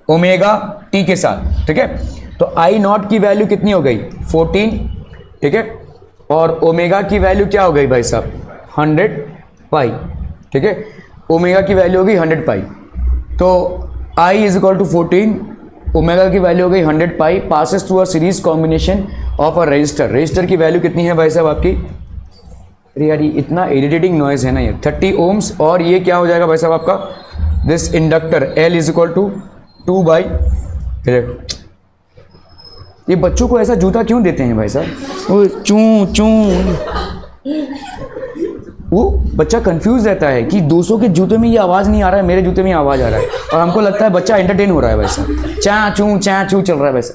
omega T के साथ। ठीक है, तो I नॉट की वैल्यू कितनी हो गई? 14। ठीक है, और ओमेगा की वैल्यू क्या हो गई भाई साहब? 100 पाई। ठीक है, ओमेगा की वैल्यू हो गई 100 पाई, तो I is equal to 14, omega की वैल्यू हो गई 100 pi, passes through a series combination of a resistor. Resistor की वैल्यू कितनी है भाई साहब आपकी? अरे यार ये इतना इरिटेटिंग नॉइज है ना ये, 30 ओम्स। और ये क्या हो जाएगा भाई साहब आपका? This inductor L is equal to 2 by. ये बच्चों को ऐसा जूता क्यों देते हैं भाई साहब? वो चूं चूं, वो बच्चा कंफ्यूज रहता है कि दूसरों के जूते में ये आवाज़ नहीं आ रहा है, मेरे जूते में आवाज़ आ रहा है, और हमको लगता है बच्चा एंटरटेन हो रहा है वैसा, चा चू चल रहा है वैसा।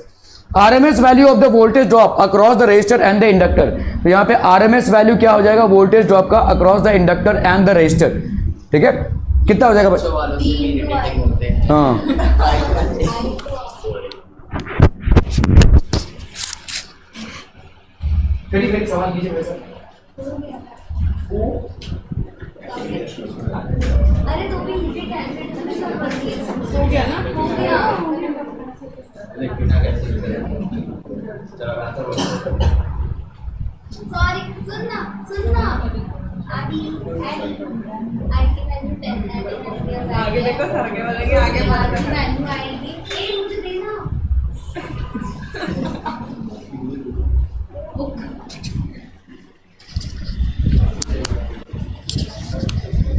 RMS value of the voltage drop across the resistor and the inductor. तो यहाँ पे RMS वैल्यू क्या हो जाएगा? वोल्टेज ड्रॉप का across the inductor and the resistor. ठीक है, कितना हो जाएगा? हाँ, सवाल कीजिए भाई साहब। अरे तो भी इसे कैलकुलेट हो गया ना? हो गया। सॉरी, सुनना आगे देखो सर, आगे बोलेंगे, आगे बात करना।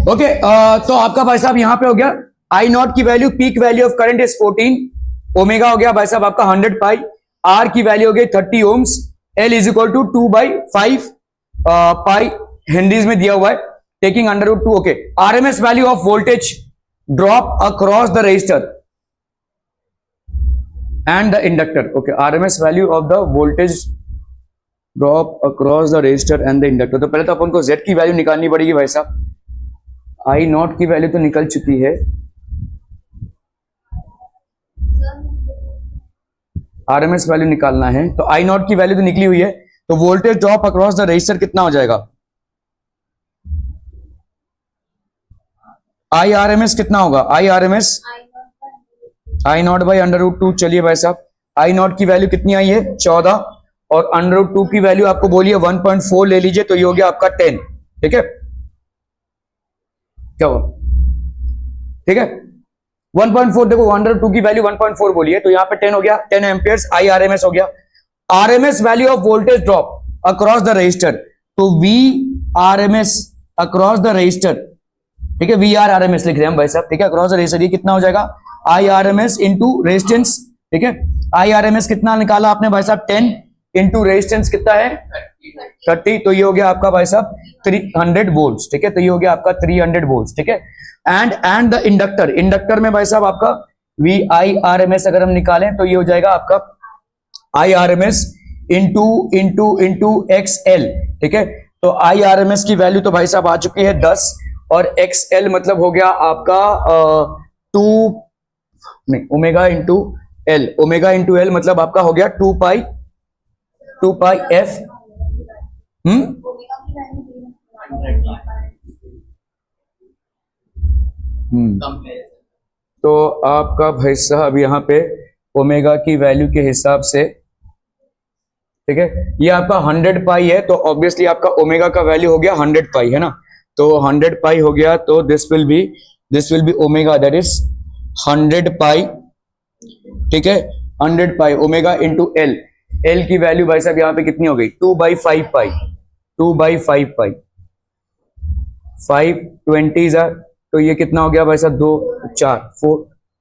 ओके तो आपका भाई साहब यहाँ पे हो गया आई नॉट की value, peak value of current is 14, omega हो गया भाई साहब आपका 100 पाई, आर की वैल्यू हो गई 30 ohms, L is equal to 2/5 pi henries में दिया हुआ है, taking √2। Okay, RMS value of voltage drop across the resistor and the inductor. Okay, RMS value of the voltage drop across the resistor and the inductor. तो पहले तो अपन को Z की value निकालनी पड़ेगी भाई साहब, आई नॉट की वैल्यू तो निकल चुकी है, आरएमएस वैल्यू निकालना है, तो आई नॉट की वैल्यू तो निकली हुई है, तो voltage drop across the resistor कितना हो जाएगा, आई आरएमएस कितना होगा, I RMS I not by √2। चलिए भाई साहब, आई नॉट की वैल्यू कितनी आई है 14, और √2 की वैल्यू आपको बोलिए 1.4 ले लीजिए, तो ये हो गया आपका 10। ठीक है, क्या हुआ, ठीक है 1.4, देखो 102 की वैल्यू 1.4 बोली है, तो यहां पे 10 हो गया, 10 एम्पियर्स आई आरएमएस हो गया। RMS value of voltage drop across the resistor, तो V RMS across the resistor, ठीक है, वी आर आरएमएस लिख रहे हैं हम भाई साहब, ठीक है, अक्रॉस द रेजिस्टर ये कितना हो जाएगा, आई आरएमएस इंटू रेजिस्टेंस। ठीक है, आई आरएमएस कितना निकाला आपने भाई साहब 10 इंटू रेजिस्टेंस कितना है 30, तो ये हो गया आपका भाई साहब 300 वोल्ट्स। ठीक है, तो ये हो गया आपका 300 वोल्ट्स। ठीक है, एंड द इंडक्टर, इंडक्टर में भाई साहब आपका V I R M S अगर हम निकालें तो ये हो जाएगा आपका I R M S into into into X L. ठीक है, तो आई आर एम एस की वैल्यू तो भाई साहब आ चुकी है 10, और एक्स एल मतलब हो गया आपका 2 नहीं omega into L, omega into L मतलब आपका हो गया 2 पाई एफ। तो आपका भाई साहब यहाँ पे ओमेगा की वैल्यू के हिसाब से, ठीक है, ये आपका 100 पाई है, तो ऑब्वियसली आपका ओमेगा का वैल्यू हो गया 100 पाई, है ना, तो 100 पाई हो गया, तो this will B omega, that is 100 पाई। ठीक है, 100 पाई ओमेगा इंटू एल, एल की वैल्यू भाई साहब यहाँ पे कितनी हो गई 2/5 पाई, 2/5 पाई, 5 20 तो ये कितना हो गया भाई साहब 2 4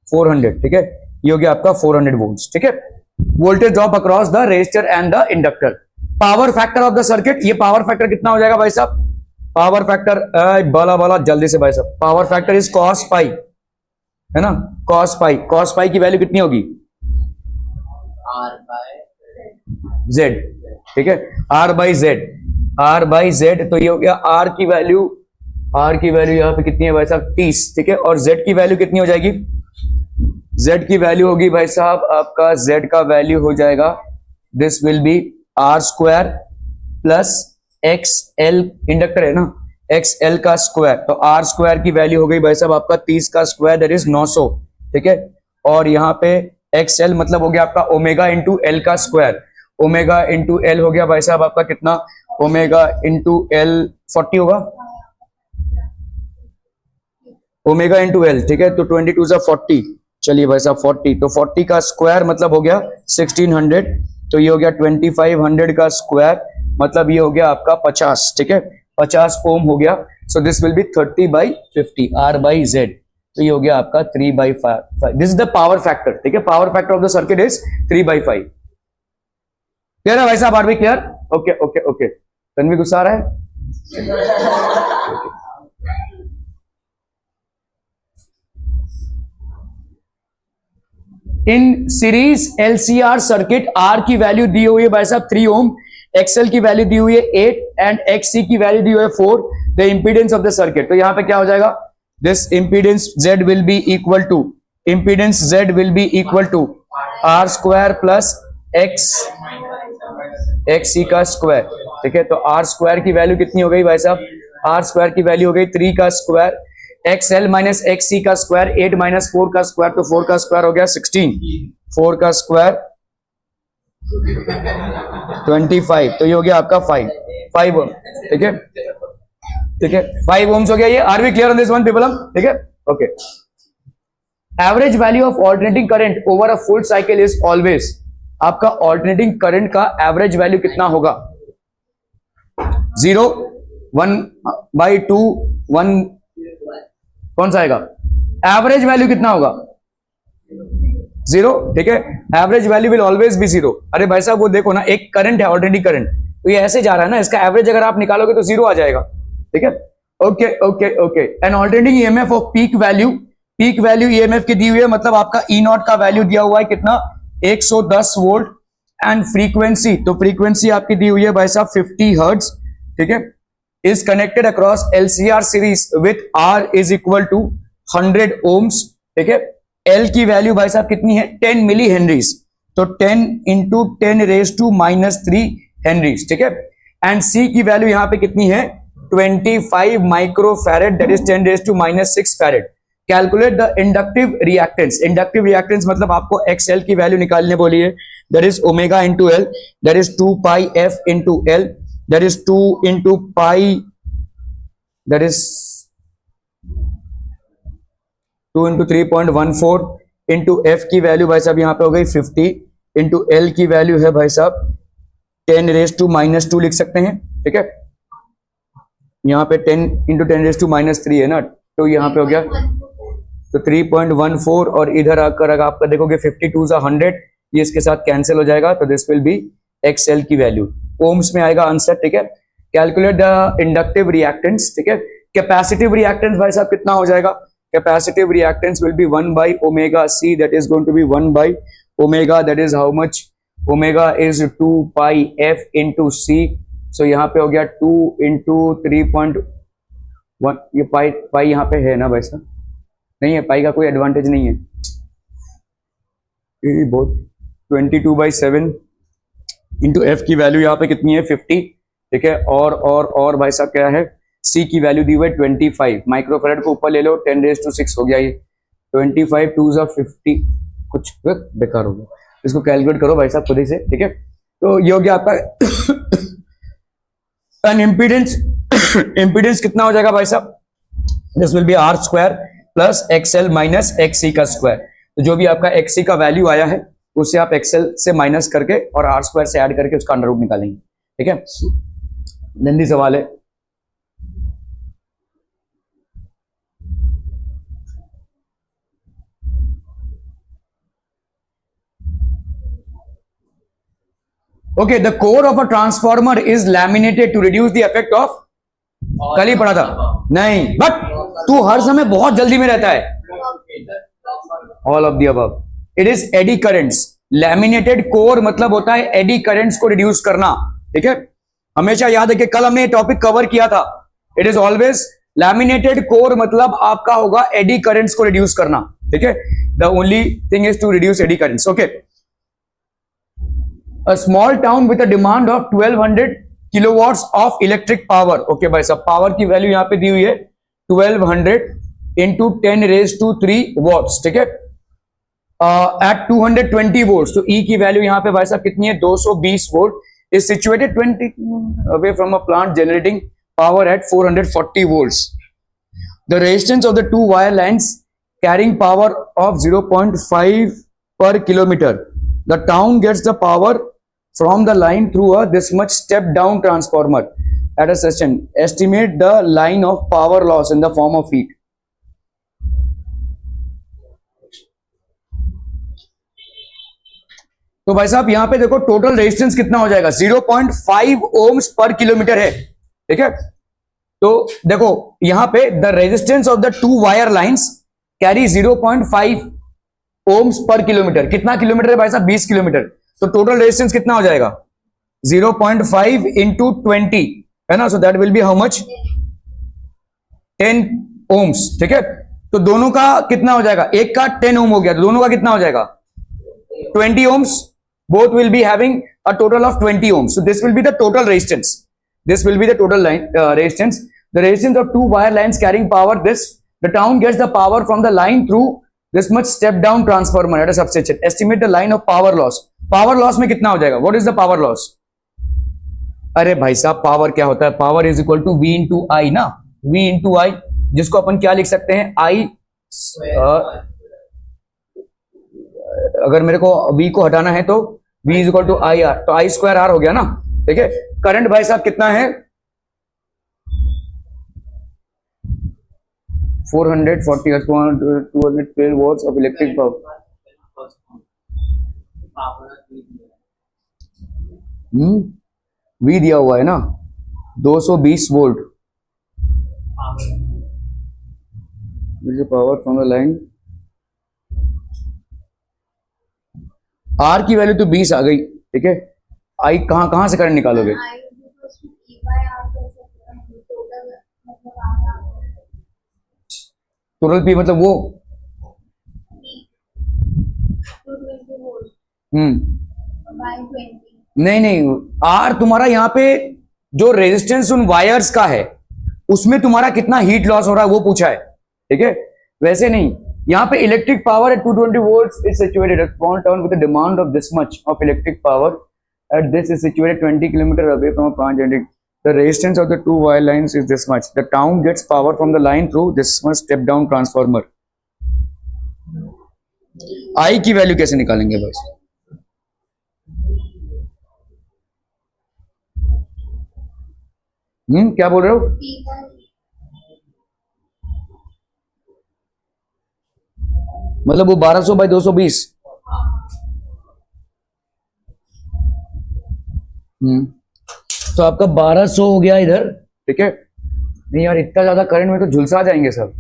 400। ठीक है, ये हो गया आपका 400 वोल्ट्स। ठीक है, voltage drop across the resistor and the inductor. Power factor of the circuit, ये पावर फैक्टर कितना हो जाएगा भाई साहब, पावर फैक्टर बाला जल्दी से भाई साहब, पावर फैक्टर इज cos पाई, है ना, cos पाई की वैल्यू कितनी होगी Z। ठीक है, R बाई Z, तो ये हो गया R की वैल्यू यहाँ पे कितनी है भाई साहब 30। ठीक है, और Z की वैल्यू कितनी हो जाएगी, Z की वैल्यू होगी भाई साहब आपका, Z का वैल्यू हो जाएगा, this will B R² plus XL, inductor है ना, XL का स्क्वायर, तो R² की वैल्यू हो गई भाई साहब आपका 30 का स्क्वायर, दैट इज 900। ठीक है, और यहाँ पे XL मतलब हो गया आपका ओमेगा इंटू एल का स्क्वायर, ओमेगा इंटू एल हो गया भाई साहब आपका कितना, ओमेगा इंटू एल 40 होगा, ओमेगा इंटू एल। ठीक है, तो 22 × 40, चलिए भाई साहब 40, तो 40 का स्क्वायर मतलब हो गया 1600, तो ये हो गया 2500 का स्क्वायर मतलब ये हो गया आपका 50। ठीक है, 50 ओम हो गया, सो दिस विल बी 30/50 R/Z, तो ये हो गया आपका 3/5। This is the power factor. ठीक है, power factor of the circuit is 3/5। Clear है भाई साहब, are we clear? Okay okay okay, Tanvi गुस्सा आ रहा है? In series LCR circuit R की वैल्यू दी हुई है भाई साहब 3 ओम, XL की वैल्यू दी हुई है 8 एंड XC की वैल्यू दी हुई है 4, the impedance of the circuit. तो यहां पे क्या हो जाएगा, this impedance Z will be equal to, impedance Z will be equal to R² plus XC का स्क्वायर। ठीक है, तो R² की वैल्यू कितनी हो गई भाई साहब, R² की वैल्यू हो गई 3 का स्क्वायर, XL माइनस XC का स्क्वायर 8 माइनस 4 का स्क्वायर, तो 4 का स्क्वायर हो गया 16, 4 का स्क्वायर 25, तो ये हो गया आपका 5 ओम। ठीक है, ठीक है 5 ओम्स हो गया ये. Are we clear on this one people हम? ठीक है okay. Average value of alternating current over a full cycle is always, आपका ऑल्टरनेटिंग करंट का एवरेज वैल्यू कितना होगा? 0, 1/2, 1, कौन सा आएगा? एवरेज वैल्यू कितना होगा? 0. ठीक है average value will always B 0. अरे भाई साहब वो देखो ना, एक करंट है ऑल्टरनेटिंग करंट, तो ये ऐसे जा रहा है ना, इसका एवरेज अगर आप निकालोगे तो 0 आ जाएगा. ठीक है okay okay okay. An alternating EMF of peak value EMF की दी हुई है, मतलब आपका ई नॉट का वैल्यू दिया हुआ है कितना? 110 वोल्ट. एंड फ्रीक्वेंसी, तो फ्रीक्वेंसी आपकी दी हुई है भाई साहब 50 हर्ट्ज. ठीक है is connected across LCR series with R is equal to 100 ohms. ठीक है एल की वैल्यू भाई साहब कितनी है? 10 मिली हेनरीज, तो 10 इंटू 10⁻³ हेनरीज. ठीक है एंड सी की वैल्यू यहां पे कितनी है? 25 micro farad, that is 10⁻⁻6 farad. Calculate the inductive reactance. Inductive reactance मतलब आपको XL की वैल्यू निकालने बोली है, that is omega into L, that is 2 pi F into L, that is 2 into pi, that is 2 into 3.14 into F की value भाई साहब यहाँ पे हो गई 50 इंटू एल की वैल्यू है भाई साहब 10⁻² लिख सकते हैं. ठीक है यहाँ पे 10 इंटू 10⁻³ है ना, तो यहाँ पे हो गया तो 3.14, और इधर आकर अगर आपका देखोगे 52 × 100, ये इसके साथ कैंसिल हो जाएगा, तो दिस विल बी XL की वैल्यू. ओम्स में आएगा आंसर. ठीक है कैलकुलेट द इंडक्टिव रिएक्टेंस. ठीक है कैपेसिटिव रिएक्टेंस भाई साहब कितना हो जाएगा? Capacitive reactance will be 1/ωc, that is going to be 1/ω, that is how much? Omega is 2 pi F into C. So यहाँ पे हो गया 2 इंटू 3.1. ये पाई यहाँ पे है ना भाई साहब? नहीं है, पाई का कोई एडवांटेज नहीं है. ये बहुत 22/7 इंटू एफ की वैल्यू यहाँ पे कितनी है? 50. ठीक है और भाई साहब क्या है? सी की वैल्यू दी हुई है 25 माइक्रोफैरेड को ऊपर ले लो, 10⁻6 हो गया ये. 25 2 × 50, कुछ बेकार हो गया, इसको कैलकुलेट करो भाई साहब खुद ही से. ठीक है तो ये हो गया आपका एन इम्पीडेंस कितना हो जाएगा भाई साहब? This will B R² plus XL minus XC का स्क्वायर. तो जो भी आपका XC का वैल्यू आया है उससे आप XL से माइनस करके और R² से ऐड करके उसका अंडर रूट निकालेंगे. ठीक है लंबी सवाल है. Okay, the core of a transformer is laminated to reduce the effect of. कल ही पढ़ा था नहीं, बट तू हर समय बहुत जल्दी में रहता है. All of the above. It is eddy currents. Laminated core मतलब होता है एडी करंट्स को रिड्यूस करना. ठीक है हमेशा याद रखिए, कल हमने ये टॉपिक कवर किया था. It is always laminated core मतलब आपका होगा एडी करंट्स को रिड्यूस करना. ठीक है the only thing is to reduce eddy currents. Okay a small town with a demand of 1200 kilowatts of electric power. okay भाई साहब पावर की वैल्यू यहाँ पे दी हुई है 1200 into 10⁻³ watts. ठीक है at 220 volts, तो E की वैल्यू यहाँ पे भाई साहब कितनी है? 220 volt. is situated 20 away from a plant generating power at 440 volts. the resistance of the two wire lines carrying power of 0.5 per kilometer. the town gets the power from the line through a this much step down transformer at a session. estimate the line of power loss in the form of heat. तो भाई साहब यहां पे देखो total resistance कितना हो जाएगा? 0.5 ohms per kilometre है. ठीक है तो देखो यहां पे the resistance of the two wire lines carry 0.5 ohms per kilometre. कितना किलोमीटर है भाई साहब? 20 किलोमीटर. तो टोटल रेजिस्टेंस कितना हो जाएगा? 0.5 इंटू 20 है ना, so that will be how much? 10 ohms. ठीक है तो दोनों का कितना हो जाएगा? एक का 10 ओम हो गया, तो दोनों का कितना हो जाएगा? 20 ohms. Both will be having a total of 20 ohms. So this will be the total resistance. This will be the total line resistance. The resistance of two wire lines carrying power. This the town gets the power from the line through this much step down transformer at a substation. estimate the line of power loss. power loss में कितना हो जाएगा? what is the power loss? अरे भाई साहब power क्या होता है? Power is equal to V into I ना. V इंटू आई, जिसको अपन क्या लिख सकते हैं, I, अगर मेरे को V को हटाना है तो V is equal to I R, तो आई स्क्वायर आर हो गया ना, ठीक है। करंट भाई साहब कितना है, 440 212 watts of electric power. V दिया हुआ है ना 220 volt, power from the line, R की वैल्यू तो 20 आ गई, ठीक है। आई कहां से करंट निकालोगे, टोटल पी मतलब वो, नहीं, आर तुम्हारा यहाँ पे जो रेजिस्टेंस उन वायर्स का है उसमें तुम्हारा कितना हीट लॉस हो रहा है वो पूछा है, ठीक है। वैसे नहीं, यहाँ पे electric power at 220 volts is situated at small town with the demand of this much of electric power at this is situated 20 kilometre away from a point generate the resistance of the two wire lines is this much, the town gets power from the line through this much step down transformer. I की वैल्यू कैसे निकालेंगे बस, क्या बोल रहे हो, मतलब वो 1200 बाई 220, तो आपका 1200 हो गया इधर, ठीक है। नहीं यार इतना ज्यादा करंट में तो झुलसा जाएंगे सब,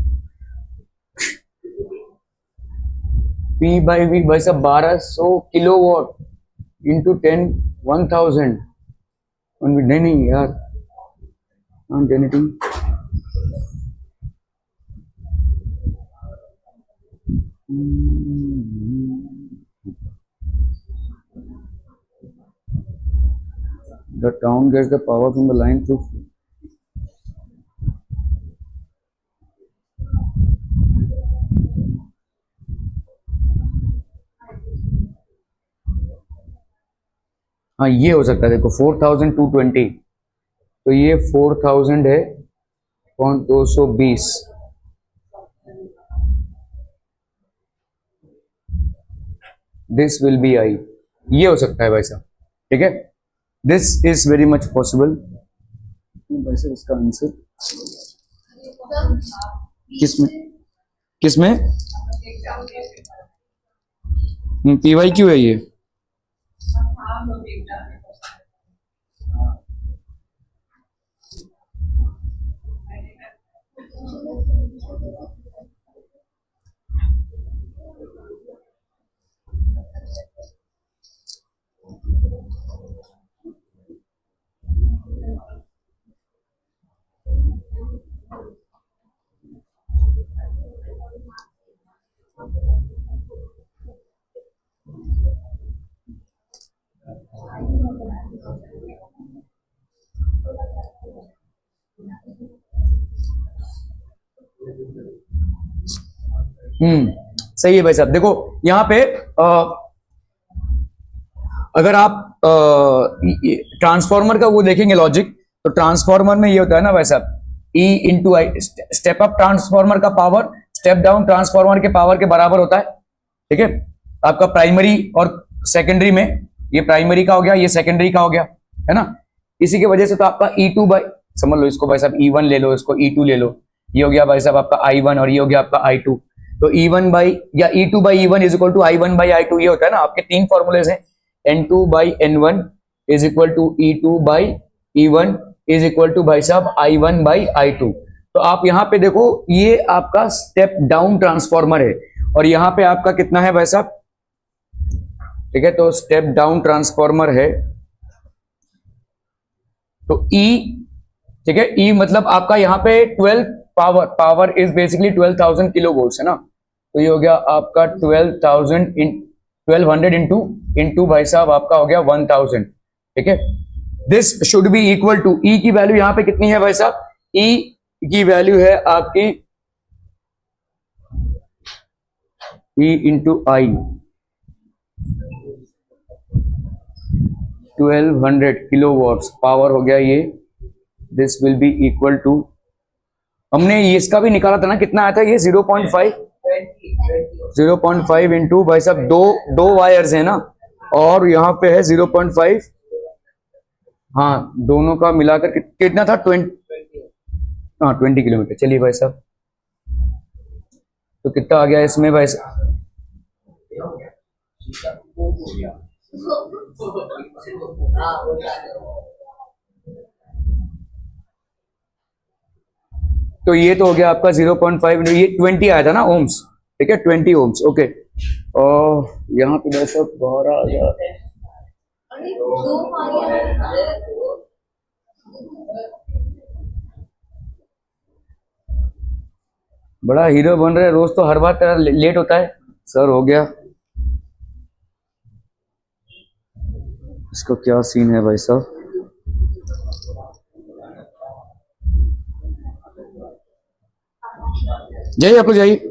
P बाई वी भाई साहब 1200 किलो वॉट इंटू 10 1000, नहीं यार anything. The town gets the power from the line through. हाँ ये हो सकता है, देखो 4220, तो ये 4000 है 220, दिस विल बी आई, ये हो सकता है भाई साहब, ठीक है। This is very much possible. भाई साहब इसका आंसर किसमें पीवाई क्यों है ये, सही है भाई साहब। देखो यहाँ पे अगर आप ट्रांसफार्मर का वो देखेंगे लॉजिक, तो ट्रांसफार्मर में ये होता है ना भाई साहब, E इंटू आई, स्टेप अप ट्रांसफार्मर का पावर स्टेप डाउन ट्रांसफार्मर के पावर के बराबर होता है, ठीक है। आपका प्राइमरी और सेकेंडरी में, ये प्राइमरी का हो गया, ये सेकेंडरी का हो गया, है ना। इसी की वजह से तो आपका E2 बाई, समझ लो इसको भाई साहब E1 ले लो, इसको E2 ले लो, ये हो गया भाई साहब आपका I1 और ये हो गया आपका I2, तो E1 बाई या E2 by E1 is equal to I1 by I2, ये होता है ना। आपके तीन फॉर्मूलेज हैं, N2 by N1 is equal to E2 by E1 is equal to भाई साहब I1 बाई I2। तो आप यहाँ पे देखो, ये आपका स्टेप डाउन ट्रांसफॉर्मर है और यहाँ पे आपका कितना है भाई साहब, ठीक है। तो स्टेप डाउन ट्रांसफॉर्मर है, तो E, ठीक है, E मतलब आपका यहाँ पे 12 power is basically 12,000 kilo volts है ना, तो ये हो गया आपका 1200 इंटू भाई साहब आपका हो गया 1000, ठीक है। This should be equal to, E की वैल्यू यहाँ पे कितनी है भाई साहब, E की वैल्यू है आपकी E into I, 1200 kilowatts power हो गया ये, this will be equal to हमने ये इसका भी निकाला था ना, कितना आया था ये 0.5 इंटू भाई साहब दो वायर्स है ना, और यहाँ पे है 0.5, हाँ दोनों का मिलाकर कितना था 20, हाँ 20 किलोमीटर। चलिए भाई साहब, तो कितना आ गया इसमें भाई साहब, तो ये तो हो गया आपका 0.5, ये 20 आया था ना ओम्स, ठीक है 20 ओम्स, ओके। और यहाँ पे भाई साहब 12 आ गया, बड़ा हीरो बन रहे रोज, तो हर बार तेरा लेट होता है सर। हो गया, इसका क्या सीन है भाई साहब, जाइए आप लोग जाइए।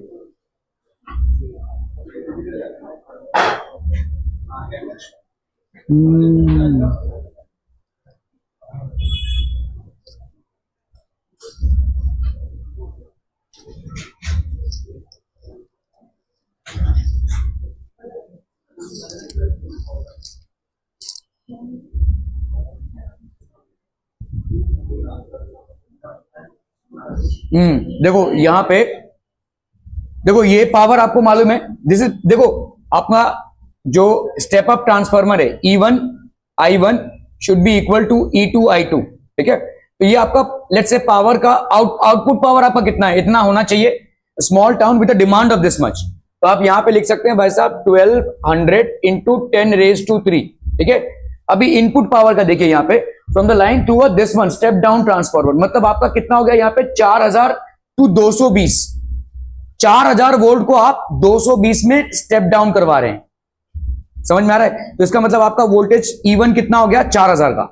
देखो यहाँ पे, देखो ये पावर आपको मालूम है, दिस इज, देखो आपका जो स्टेप अप ट्रांसफार्मर है E1 I1 should be equal to E2 I2, ठीक है। तो ये आपका लेट्स से पावर का आउटपुट पावर आपका कितना है, इतना होना चाहिए, small town with the demand of this much. तो आप यहां पे लिख सकते हैं भाई साहब 1200 इंटू 10⁻3, ठीक है। अभी इनपुट पावर का देखिए यहाँ पे, from the line to this one step down transformer, मतलब आपका कितना हो गया यहाँ पे 4000 टू 220, 4000 वोल्ट को आप 220 में स्टेप डाउन करवा रहे हैं, समझ में आ रहा है। तो इसका मतलब आपका वोल्टेज E1 कितना हो गया 4000 का,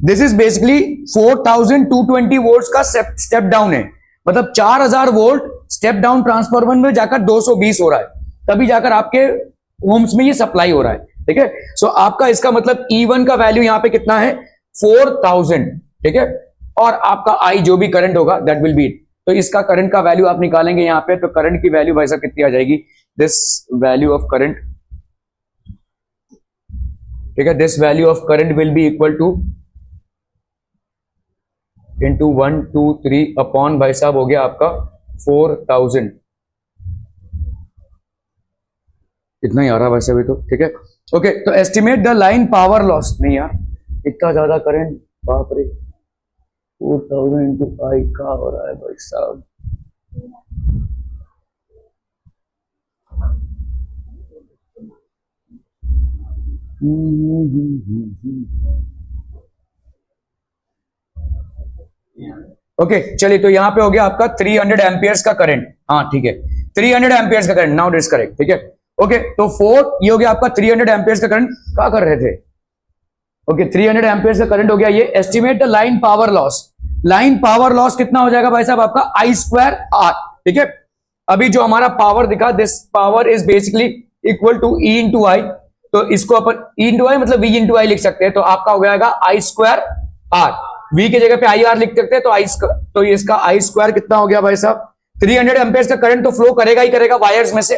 दिस इज बेसिकली 4220 वोल्ट का स्टेप डाउन है, मतलब 4000 वोल्ट स्टेप डाउन ट्रांसफार्मर में जाकर 220 हो रहा है, तभी जाकर आपके होम्स में ये सप्लाई हो रहा है, ठीक है। सो आपका इसका मतलब E1 का वैल्यू यहां पे कितना है 4000, ठीक है, और आपका I जो भी करंट होगा दैट विल बी, तो इसका करंट का वैल्यू आप निकालेंगे यहाँ पे, तो करंट की वैल्यू भाई साहब कितनी आ जाएगी, दिस वैल्यू ऑफ करंट, ठीक है, this value of current will be equal two into 1 2 3 upon भाई साहब हो गया आपका 4000, इतना ही आ रहा भाई साहब ये तो, ठीक है, ओके। तो estimate the line power loss, नहीं यार इतना ज्यादा करंट, बाप रे 4000 इंटू I का हो रहा है भाई साहब, ओके चलिए। तो यहां पे हो गया आपका 300 एम्पियर्स का करंट, हाँ ठीक है 300 एम्पियर्स का current, now it is correct, ठीक है, ओके। तो 4 ये हो गया आपका 300 एम्पियर्स का करंट, क्या कर रहे थे, ओके 300 एम्पियर्स का करंट हो गया ये। Estimate the line power loss, line power loss कितना हो जाएगा भाई साहब आपका I2R, ठीक है। अभी जो हमारा पावर दिखा, this power is basically equal to E into I, तो इसको अपन E इंटू I मतलब V इंटू I लिख सकते हैं, तो आपका हो जाएगा I2R, V की जगह पे IR लिख सकते हैं, तो इसका I2 कितना हो गया भाई साहब 300 एम्पियर्स का करंट तो फ्लो करेगा ही करेगा वायर्स में से,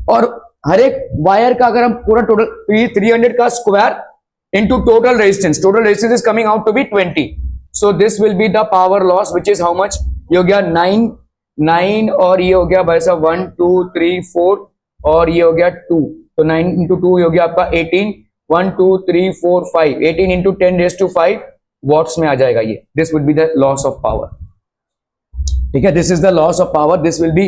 और हर एक वायर का अगर हम पूरा टोटल, तो ये 300 का square into total resistance is coming out to be 20, so this will be the power loss which is how much, ये हो गया 9 और ये हो गया भाई साहब 1 2 3 4 और ये हो गया 2, तो 9 into 2 ये हो गया आपका 18, 1 2 3 4 5, 18 into 10⁵5 वॉट्स में आ जाएगा ये, this would be the loss of power, ठीक है, this is the loss of power, this will be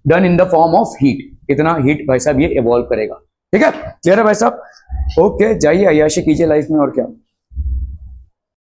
done in the form of heat, कितना हीट भाई साहब ये इवॉल्व करेगा, ठीक है, क्लियर है भाई साहब, ओके जाइए अय्याशी कीजिए लाइफ में, और क्या।